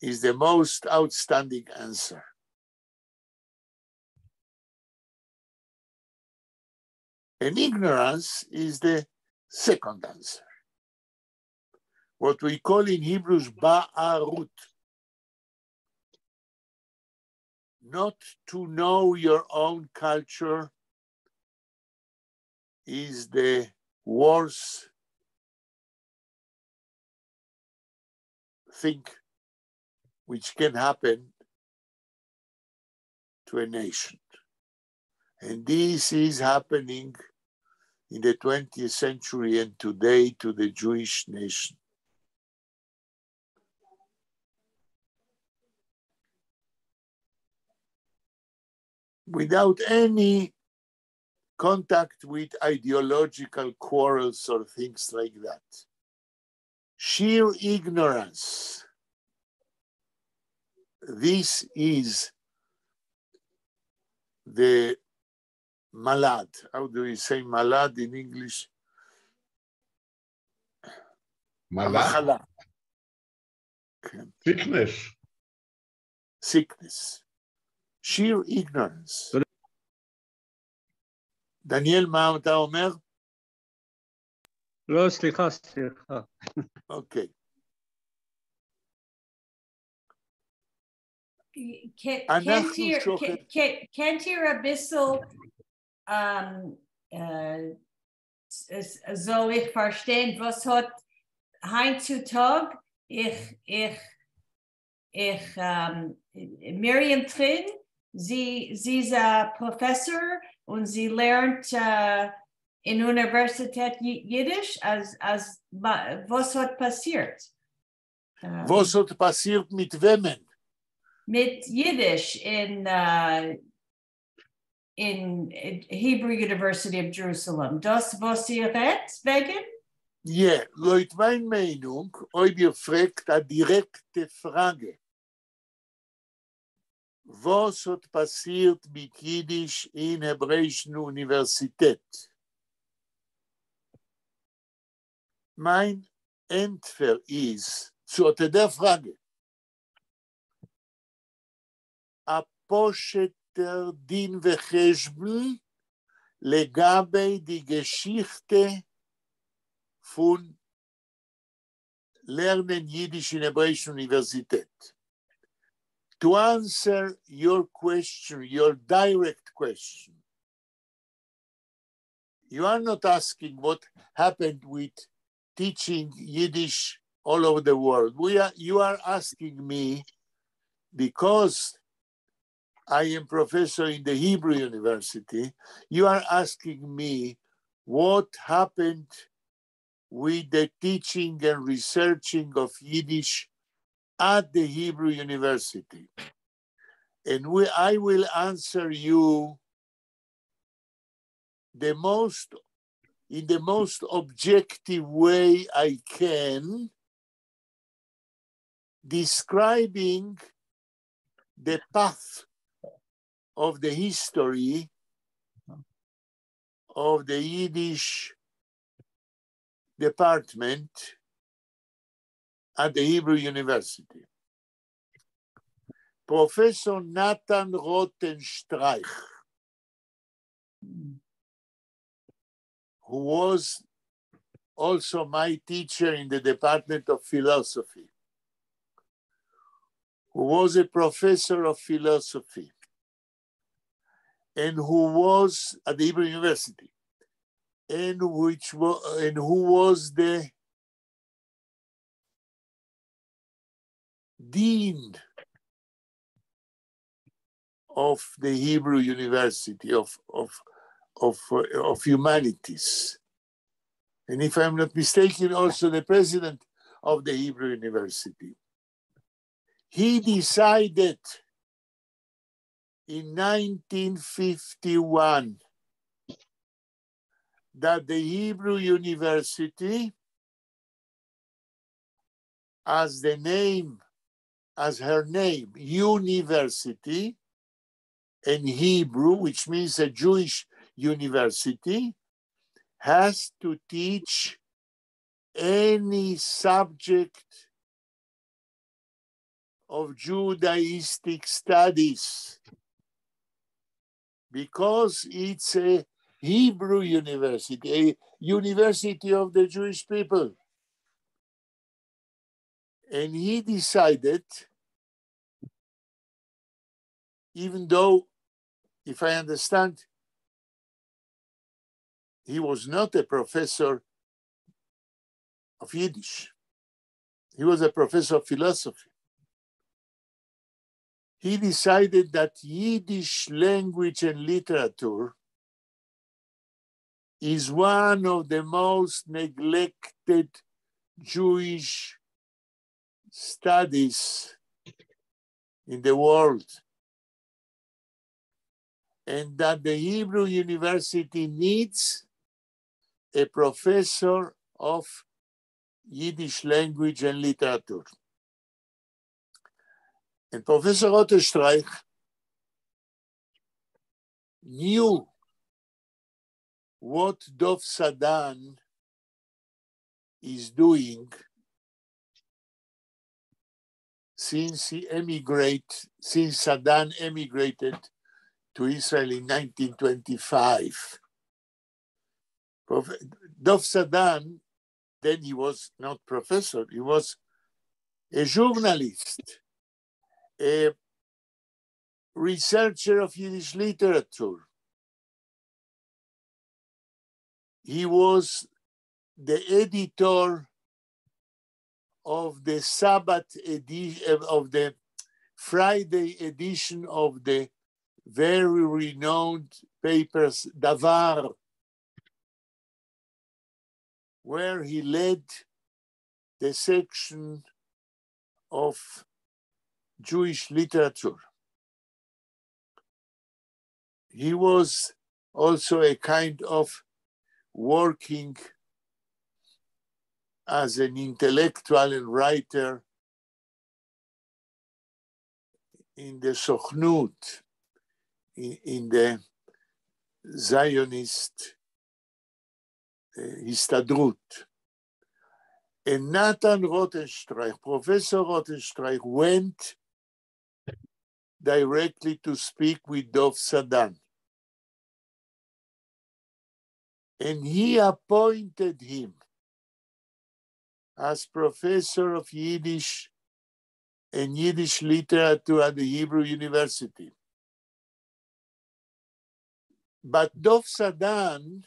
is the most outstanding answer. And ignorance is the second answer. What we call in Hebrew ba'arut. Not to know your own culture is the worst thing which can happen to a nation. And this is happening in the 20th century and today to the Jewish nation. Without any contact with ideological quarrels or things like that. Sheer ignorance. This is the malad. How do we say malad in English? מלאך? המחלה. Sickness. Sickness. Sheer ignorance. דניאל, מה אתה אומר? לא, סליחה. אוקיי. Can't you a bissel soll ich verstehen, was hat heutzutage Miriam Trin, sie ist ein Professor und sie lernt in Universität Yiddish, was hat passiert? Was hat passiert mit wem? Mit Yiddish in Hebrew University of Jerusalem. Das, was ihr redet, wegen? Ja, laut meiner Meinung, ob ihr fragt eine direkte Frage. Was hat passiert mit Jiddisch in Hebräischen Universität? Mein Antwort ist zu der Frage. הפושטר דין וחשבון לגבי די גשיכטה von Lernen Yiddish in Hebräischen Universität. To answer your question, your direct question, you are not asking what happened with teaching Yiddish all over the world. You are asking me, because I am professor in the Hebrew University, you are asking me what happened with the teaching and researching of Yiddish at the Hebrew University. And I will answer you in the most objective way I can, describing the path of the history of the Yiddish department at the Hebrew University. Professor Nathan Rothenstreich, who was also my teacher in the Department of Philosophy, who was a professor of philosophy, and who was at the Hebrew University, and who was the dean of the Hebrew University of Humanities. And if I'm not mistaken, also the president of the Hebrew University. He decided in 1951 that the Hebrew University, as her name, university, in Hebrew, which means a Jewish university, has to teach any subject of Judaistic studies, because it's a Hebrew university, a university of the Jewish people. And he decided, even though, if I understand, he was not a professor of Yiddish. He was a professor of philosophy. He decided that Yiddish language and literature is one of the most neglected Jewish studies in the world, and that the Hebrew University needs a professor of Yiddish language and literature. And Professor Rothenstreich knew what Dov Sadan is doing since Sadan emigrated to Israel in 1925. Dov Sadan, then he was not professor, he was a journalist, a researcher of Yiddish literature. He was the editor of the Sabbath edition, of the Friday edition of the very renowned papers Davar, where he led the section of Jewish literature. He was also a kind of working as an intellectual and writer in the Sochnut, in the Zionist Histadrut. And Nathan Rothenstreich, Professor Rothenstreich, went directly to speak with Dov Sadan. And he appointed him as professor of Yiddish and Yiddish literature at the Hebrew University. But Dov Sadan,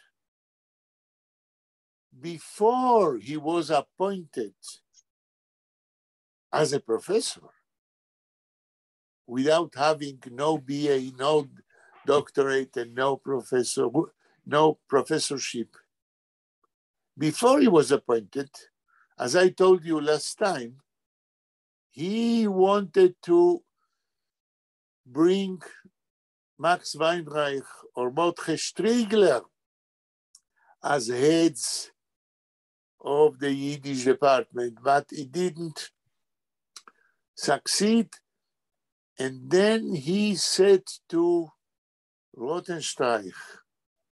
before he was appointed as a professor, without having no BA, no doctorate, and no professorship, before he was appointed, as I told you last time, he wanted to bring Max Weinreich or Mordechai Striegler as heads of the Yiddish department, but it didn't succeed. And then he said to Rothenstreich,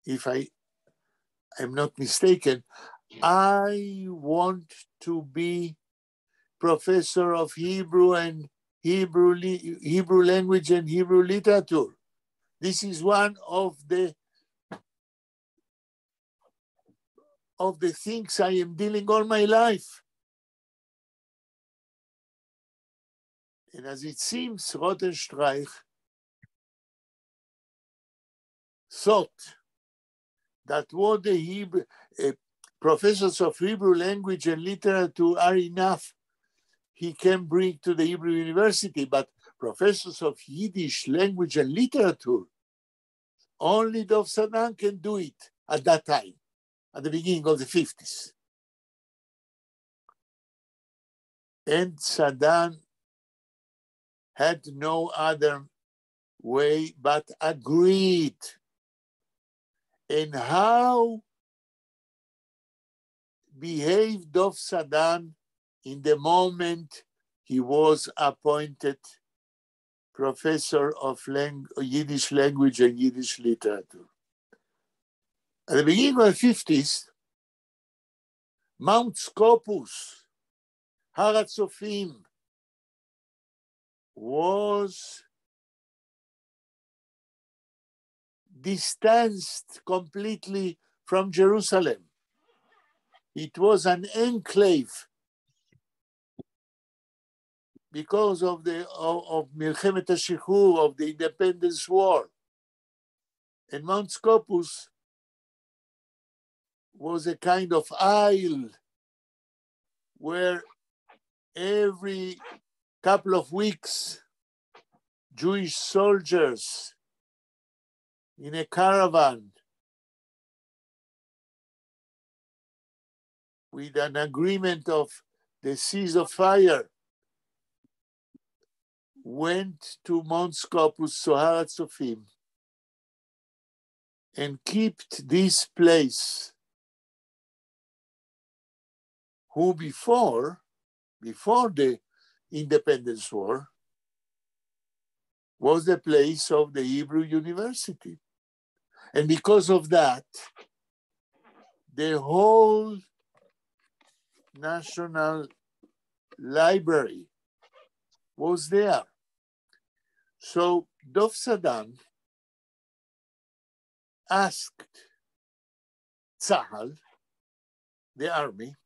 if I am not mistaken, I want to be professor of Hebrew and Hebrew language and Hebrew literature. This is one of the things I am dealing all my life. And as it seems, Rothenstreich thought that what the professors of Hebrew language and literature are enough he can bring to the Hebrew University, but professors of Yiddish language and literature, only Dov Sadan can do it at that time, at the beginning of the 50s. And Sadan had no other way but agreed. And how behaved Dov Sadan in the moment he was appointed professor of Yiddish language and Yiddish literature? At the beginning of the 50s, Mount Scopus, Har HaTzofim, was distanced completely from Jerusalem. It was an enclave because of Milchemet HaShichur, of the Independence War. And Mount Scopus was a kind of isle where every couple of weeks, Jewish soldiers in a caravan with an agreement of the cease of fire went to Mount Scopus, Har HaTzofim, and kept this place, who before the Independence War was the place of the Hebrew University. And because of that, the whole National Library was there. So Dov Sadan asked Tzahal, the army,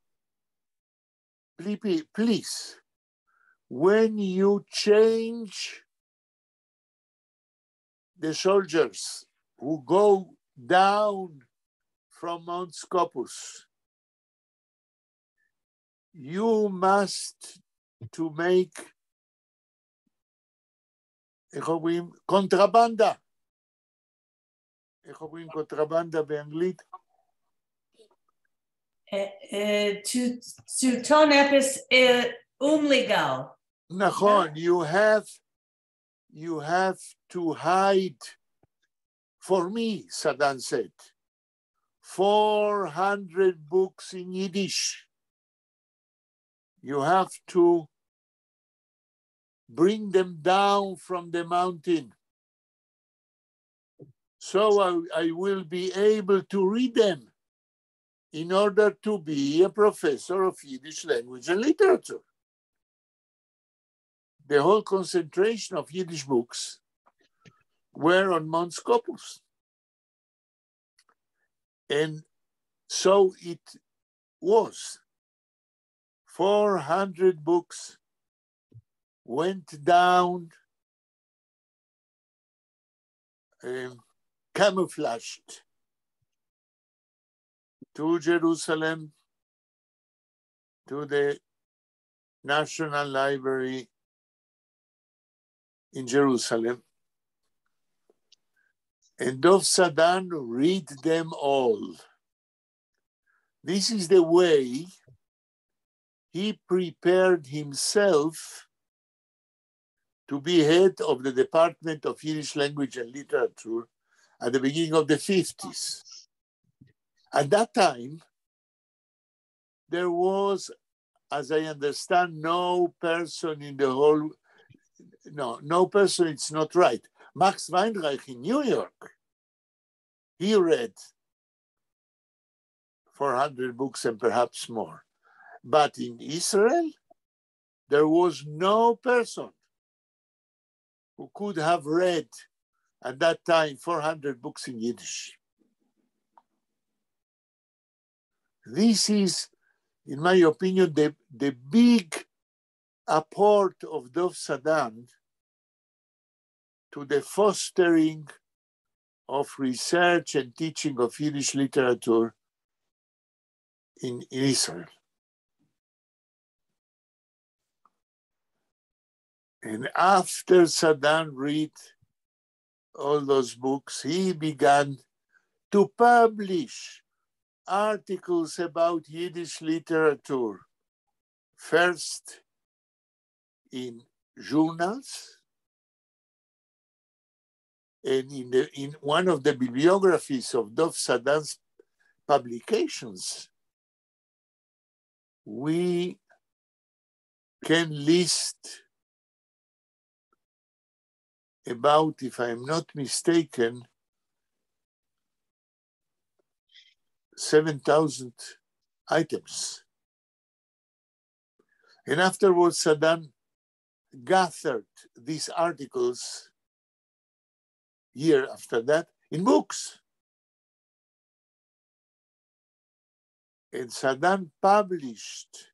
please, when you change the soldiers who go down from Mount Scopus, you must to make איך אומרים? קונטרבנדה. איך אומרים קונטרבנדה באנגלית? To ton epis umlegal. נכון, you have to hide, for me, Sadan said, 400 books in Yiddish. You have to bring them down from the mountain. So I will be able to read them in order to be a professor of Yiddish language and literature. The whole concentration of Yiddish books were on Mount Scopus. And so it was. 400 books went down camouflaged to Jerusalem, to the National Library in Jerusalem. And Dov Sadan read them all. This is the way he prepared himself to be head of the Department of Yiddish Language and Literature at the beginning of the 50s. At that time, there was, as I understand, no person in the whole, no person, it's not right. Max Weinreich in New York, he read 400 books and perhaps more. But in Israel, there was no person who could have read at that time 400 books in Yiddish. This is, in my opinion, the big apport of Dov Sadan to the fostering of research and teaching of Yiddish literature in Israel. And after Sadan read all those books, he began to publish articles about Yiddish literature, first in journals, and in one of the bibliographies of Dov Sadan's publications, we can list about, if I'm not mistaken, 7,000 items. And afterwards, Sadan gathered these articles year after that in books. And Sadan published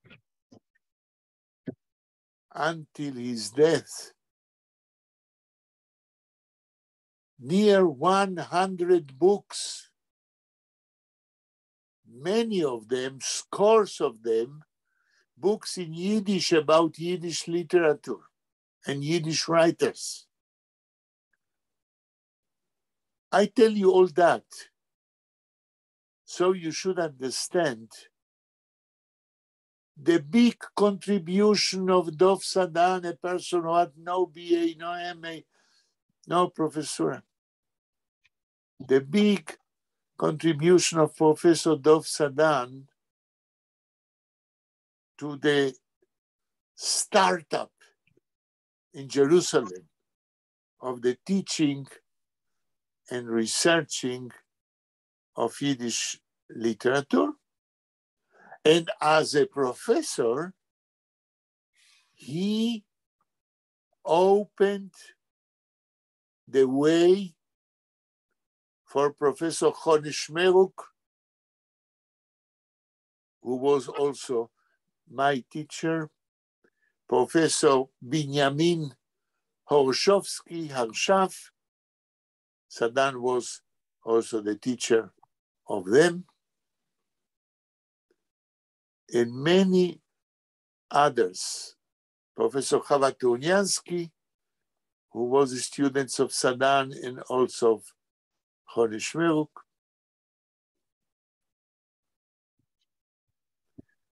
until his death near 100 books, many of them, scores of them, books in Yiddish about Yiddish literature and Yiddish writers. I tell you all that so you should understand the big contribution of Dov Sadan, a person who had no BA, no MA, no professor. The big contribution of Professor Dov Sadan to the startup in Jerusalem of the teaching and researching of Yiddish literature. And as a professor, he opened the way for Professor Choni Shmeruk, who was also my teacher, Professor Binyamin Horshovsky, Harshaf. Sadan was also the teacher of them, and many others. Professor Chava Turniansky, who was a student of Sadan and also of Choni Shmeruk.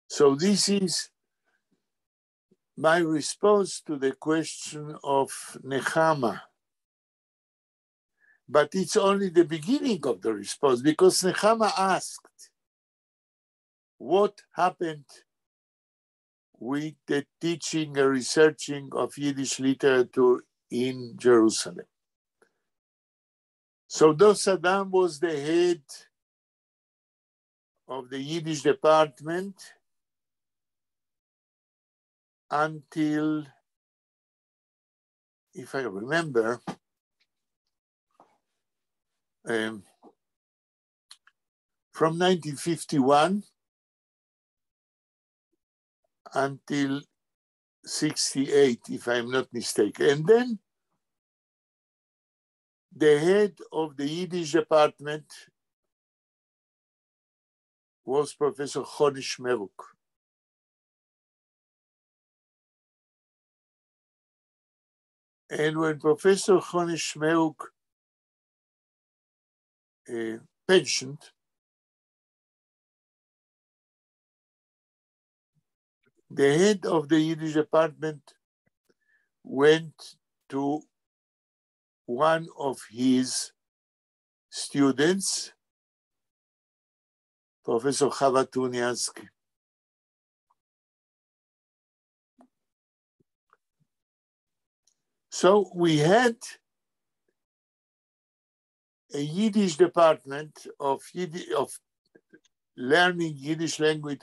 So this is my response to the question of Nechama. But it's only the beginning of the response, because Nechama asked, what happened with the teaching and researching of Yiddish literature in Jerusalem? So though Saddam was the head of the Yiddish department until, if I remember, from 1951 until 68, if I'm not mistaken. And then the head of the Yiddish department was Professor Choni Shmeruk. And when Professor Choni Shmeruk pensioned, the head of the Yiddish department went to one of his students, Professor Chava Turniansky. So we had a Yiddish department of learning Yiddish language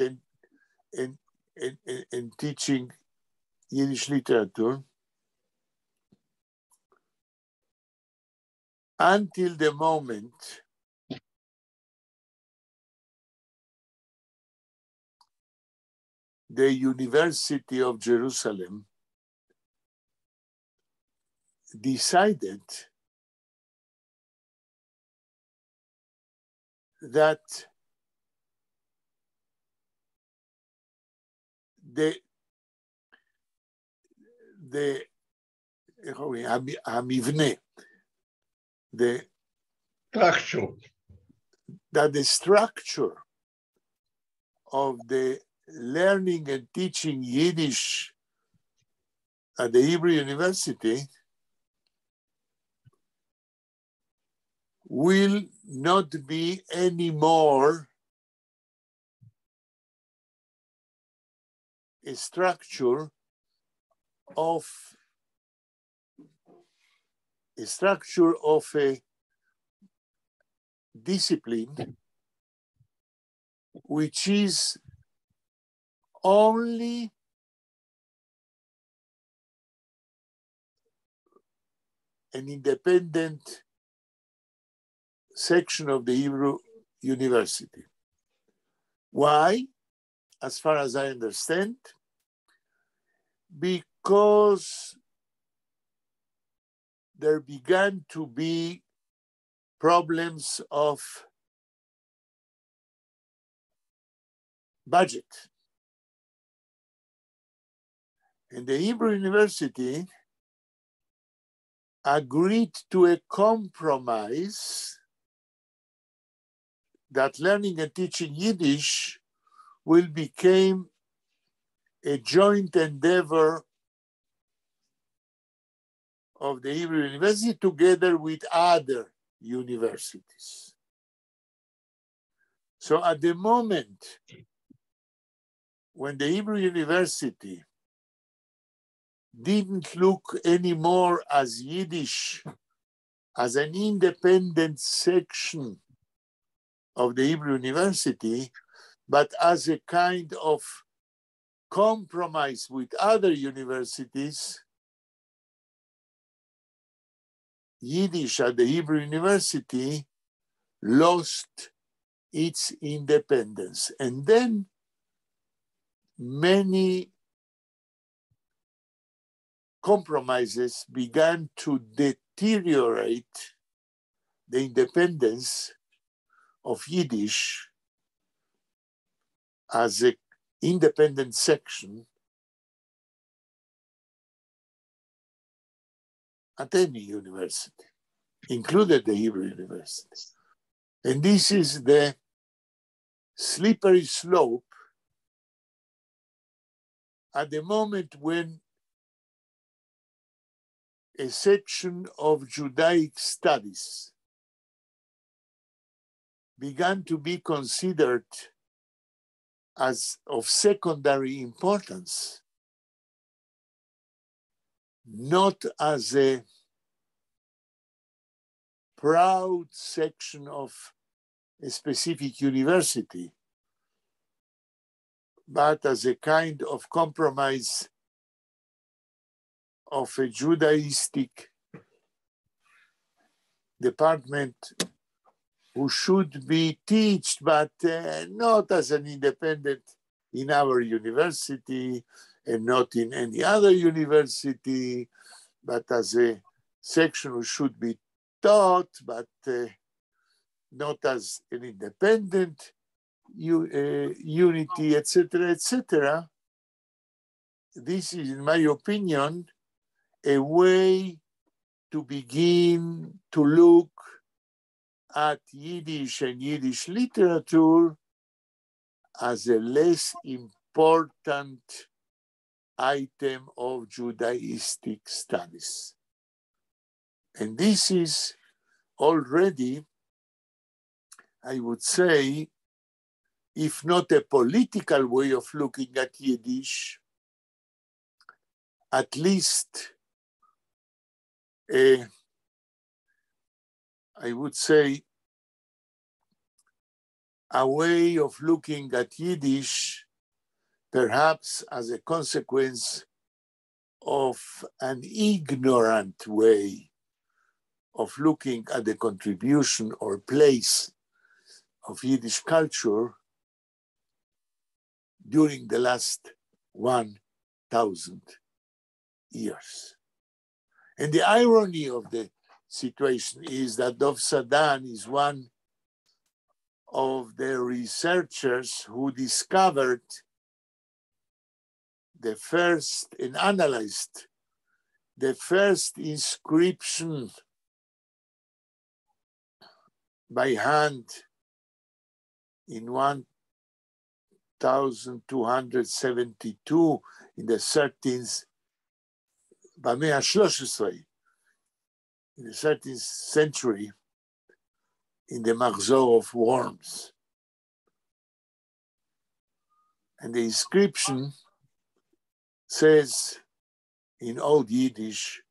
and teaching Yiddish literature until the moment the University of Jerusalem decided that the המבנה, that the structure of the learning and teaching Yiddish at the Hebrew University will not be anymore a structure of a discipline which is only an independent section of the Hebrew University. Why? As far as I understand, because there began to be problems of budget. And the Hebrew University agreed to a compromise that learning and teaching Yiddish will become a joint endeavor of the Hebrew University together with other universities. So at the moment when the Hebrew University didn't look anymore as Yiddish as an independent section of the Hebrew University, but as a kind of compromise with other universities, Yiddish at the Hebrew University lost its independence. And then many compromises began to deteriorate the independence of Yiddish as an independent section at any university, included the Hebrew University. And this is the slippery slope at the moment when a section of Judaic studies began to be considered as of secondary importance, not as a proud section of a specific university, but as a kind of compromise of a Judaistic department who should be taught, but not as an independent in our university and not in any other university, but as a section who should be taught, but not as an independent unity, etc., etc. This is, in my opinion, a way to begin to look at Yiddish and Yiddish literature as a less important item of Judaistic studies. And this is already, I would say, if not a political way of looking at Yiddish, at least I would say, a way of looking at Yiddish, perhaps as a consequence of an ignorant way of looking at the contribution or place of Yiddish culture during the last 1,000 years. And the irony of the situation is that Dov Sadan is one of the researchers who discovered the first and analyzed the first inscription by hand in 1272 in the 13th, במאה ה-13, in the 13th century, in the Mahzor of Worms. And the inscription says in Old Yiddish,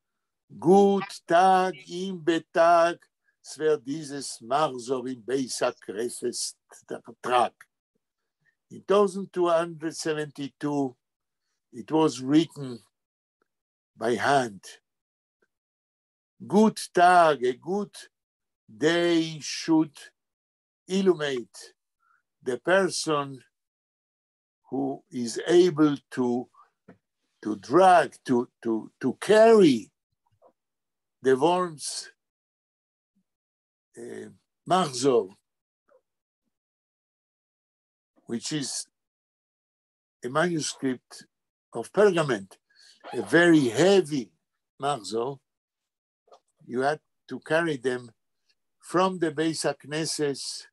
Gut Tag im Betag, es wird dieses Mahzor in Beisa Kresses Tag. In 1272, it was written by hand. Good Tag, a good day should illuminate the person who is able to drag, to carry the Worms Mahzor, which is a manuscript of pergament, a very heavy Mahzor. You had to carry them from the Beis HaKnesses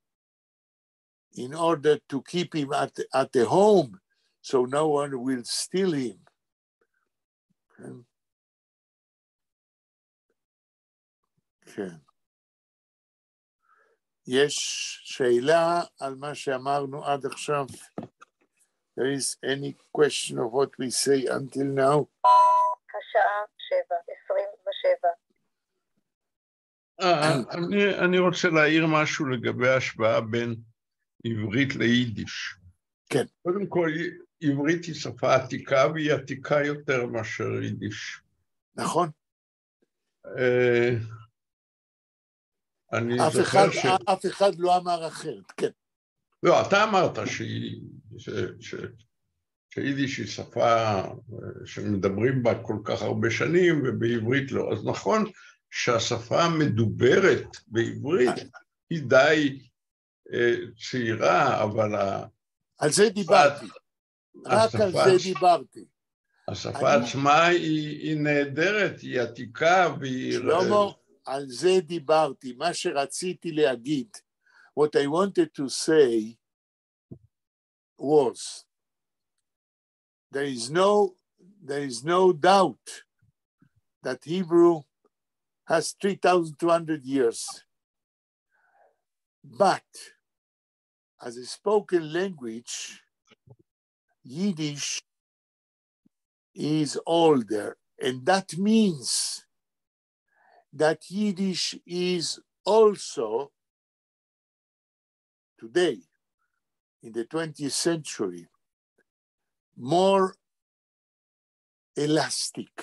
in order to keep him at the home, so no one will steal him. כן. יש שאלה על מה שאמרנו עד עכשיו? There is any question of what we say until now? השעה 7:27. אני רוצה להעיר משהו לגבי ההשוואה בין עברית ליידיש. כן. קודם כל, עברית היא שפה עתיקה, והיא עתיקה יותר מאשר יידיש. נכון. אני זוכר אף אחד לא אמר אחרת, כן. לא, אתה אמרת שיידיש היא שפה שמדברים בה כל כך הרבה שנים, ובעברית לא. אז נכון שהשפה המדוברת בעברית היא די צעירה, אבל על זה דיברתי. רק על זה דיברתי. השפה עצמה היא נהדרת, היא עתיקה והיא... שלמה, על זה דיברתי. מה שרציתי להגיד, what I wanted to say was, there is no doubt that Hebrew has 3,200 years. But as a spoken language, Yiddish is older, and that means that Yiddish is also today, in the 20th century, more elastic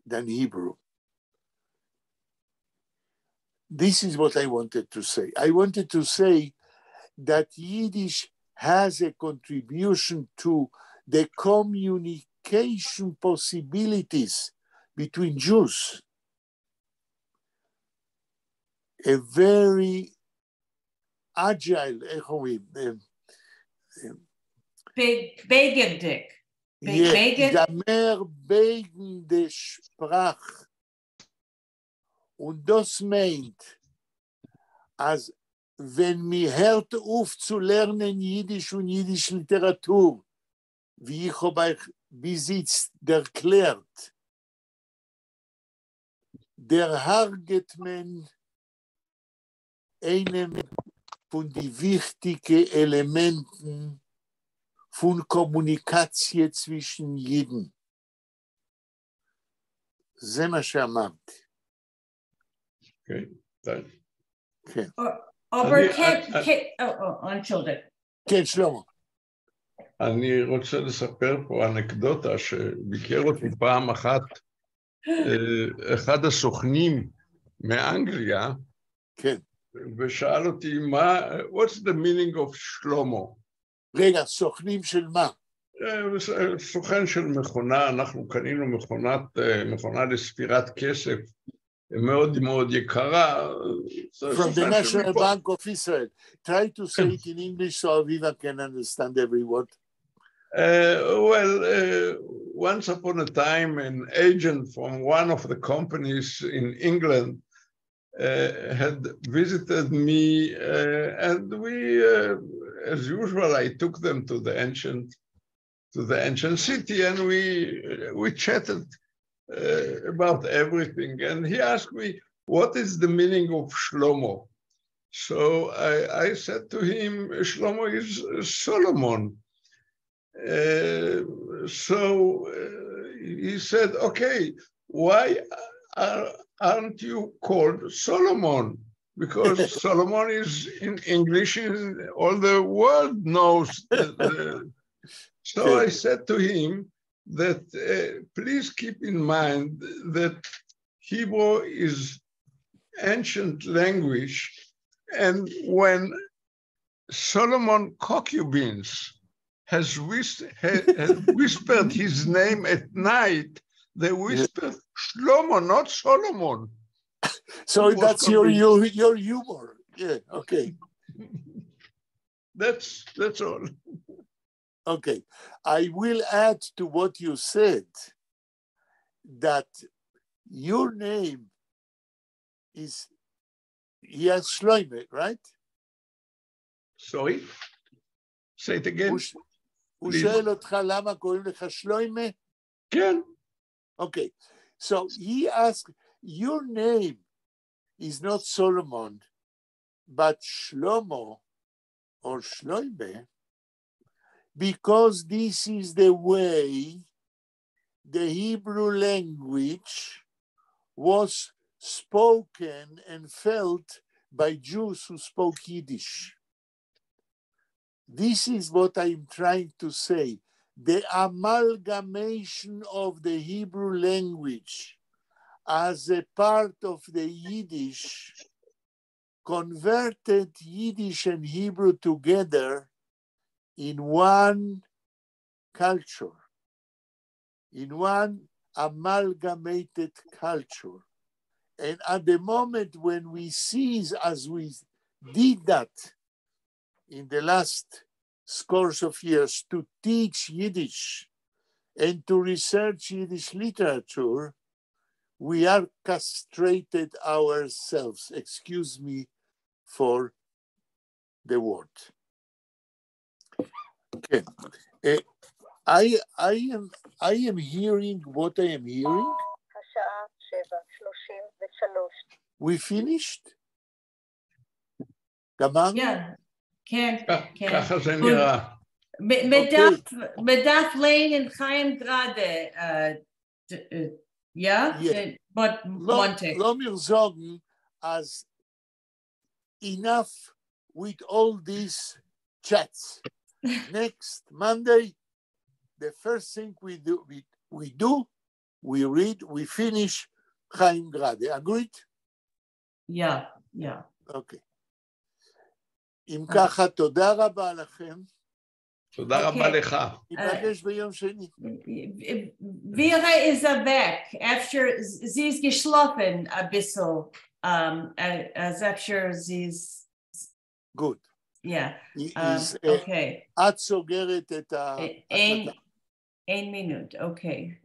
than Hebrew. This is what I wanted to say. I wanted to say that Yiddish has a contribution to the communication possibilities between Jews. A very agile, Begendig. Gamer begende Sprach. Und das meint, als wenn mir hört auf zu lernen Jiddisch und jiddische Literatur, wie ich habe euch bis jetzt erklärt, der harget man einem von den wichtigen Elementen von Kommunikation zwischen Jiden. זה מה שאמרתי. כן, טוב. כן. Entschuldigung. כן, שלמה. אני רוצה לספר פה אנקדוטה שביקר אותי פעם אחת, אחד הסוכנים מאנגליה, כן. ושאל אותי, what's the meaning of שלמה? רגע, סוכנים של מה? סוכן של מכונה, אנחנו קנינו מכונה לספירת כסף, מאוד מאוד יקרה. From the National Bank of Israel. Try to say it in English so Aviva can understand every word. Once upon a time, an agent from one of the companies in England had visited me, and we, as usual, I took them to the ancient city, and we chatted about everything. And he asked me, what is the meaning of Shlomo? So I said to him, Shlomo is Solomon. So he said, okay, why aren't you called Solomon? Because Solomon is in English, all the world knows. So I said to him that please keep in mind that Hebrew is ancient language, and when Solomon concubines has whispered his name at night, they whispered Shlomo, not Solomon. So that's your humor. Yeah, okay. That's all. Okay. I will add to what you said that your name is Shloime, right? Sorry? Say it again. הוא שואל אותך למה קוראים לך שלוימה? כן. Okay, so he asked, your name is not Solomon, but Shlomo or Shloime, because this is the way the Hebrew language was spoken and felt by Jews who spoke Yiddish. This is what I'm trying to say. The amalgamation of the Hebrew language as a part of the Yiddish converted Yiddish and Hebrew together in one culture, in one amalgamated culture. And at the moment when we cease, as we did that in the last scores of years, to teach Yiddish and to research Yiddish literature, we are castrated ourselves. Excuse me for the word. Okay. I am hearing what I am hearing. We finished? גמרנו? Yeah, כן, כן. ככה זה נראה. בדף ליין חיים גראדה, yeah? But לא מרזוגן, as enough with all these chats. Next Monday, the first thing we do, we read, we finish Chaim Grade. Agreed? Yeah, yeah. Okay. אם ככה, תודה רבה לכם. תודה רבה לך. ניפגש ביום שני. Vera ist weg. Efter sie ist geschlafen ein bisschen. As after sie ist... Good. Yeah. Okay. את סוגרת את ההקלטה. Ein Minute, okay.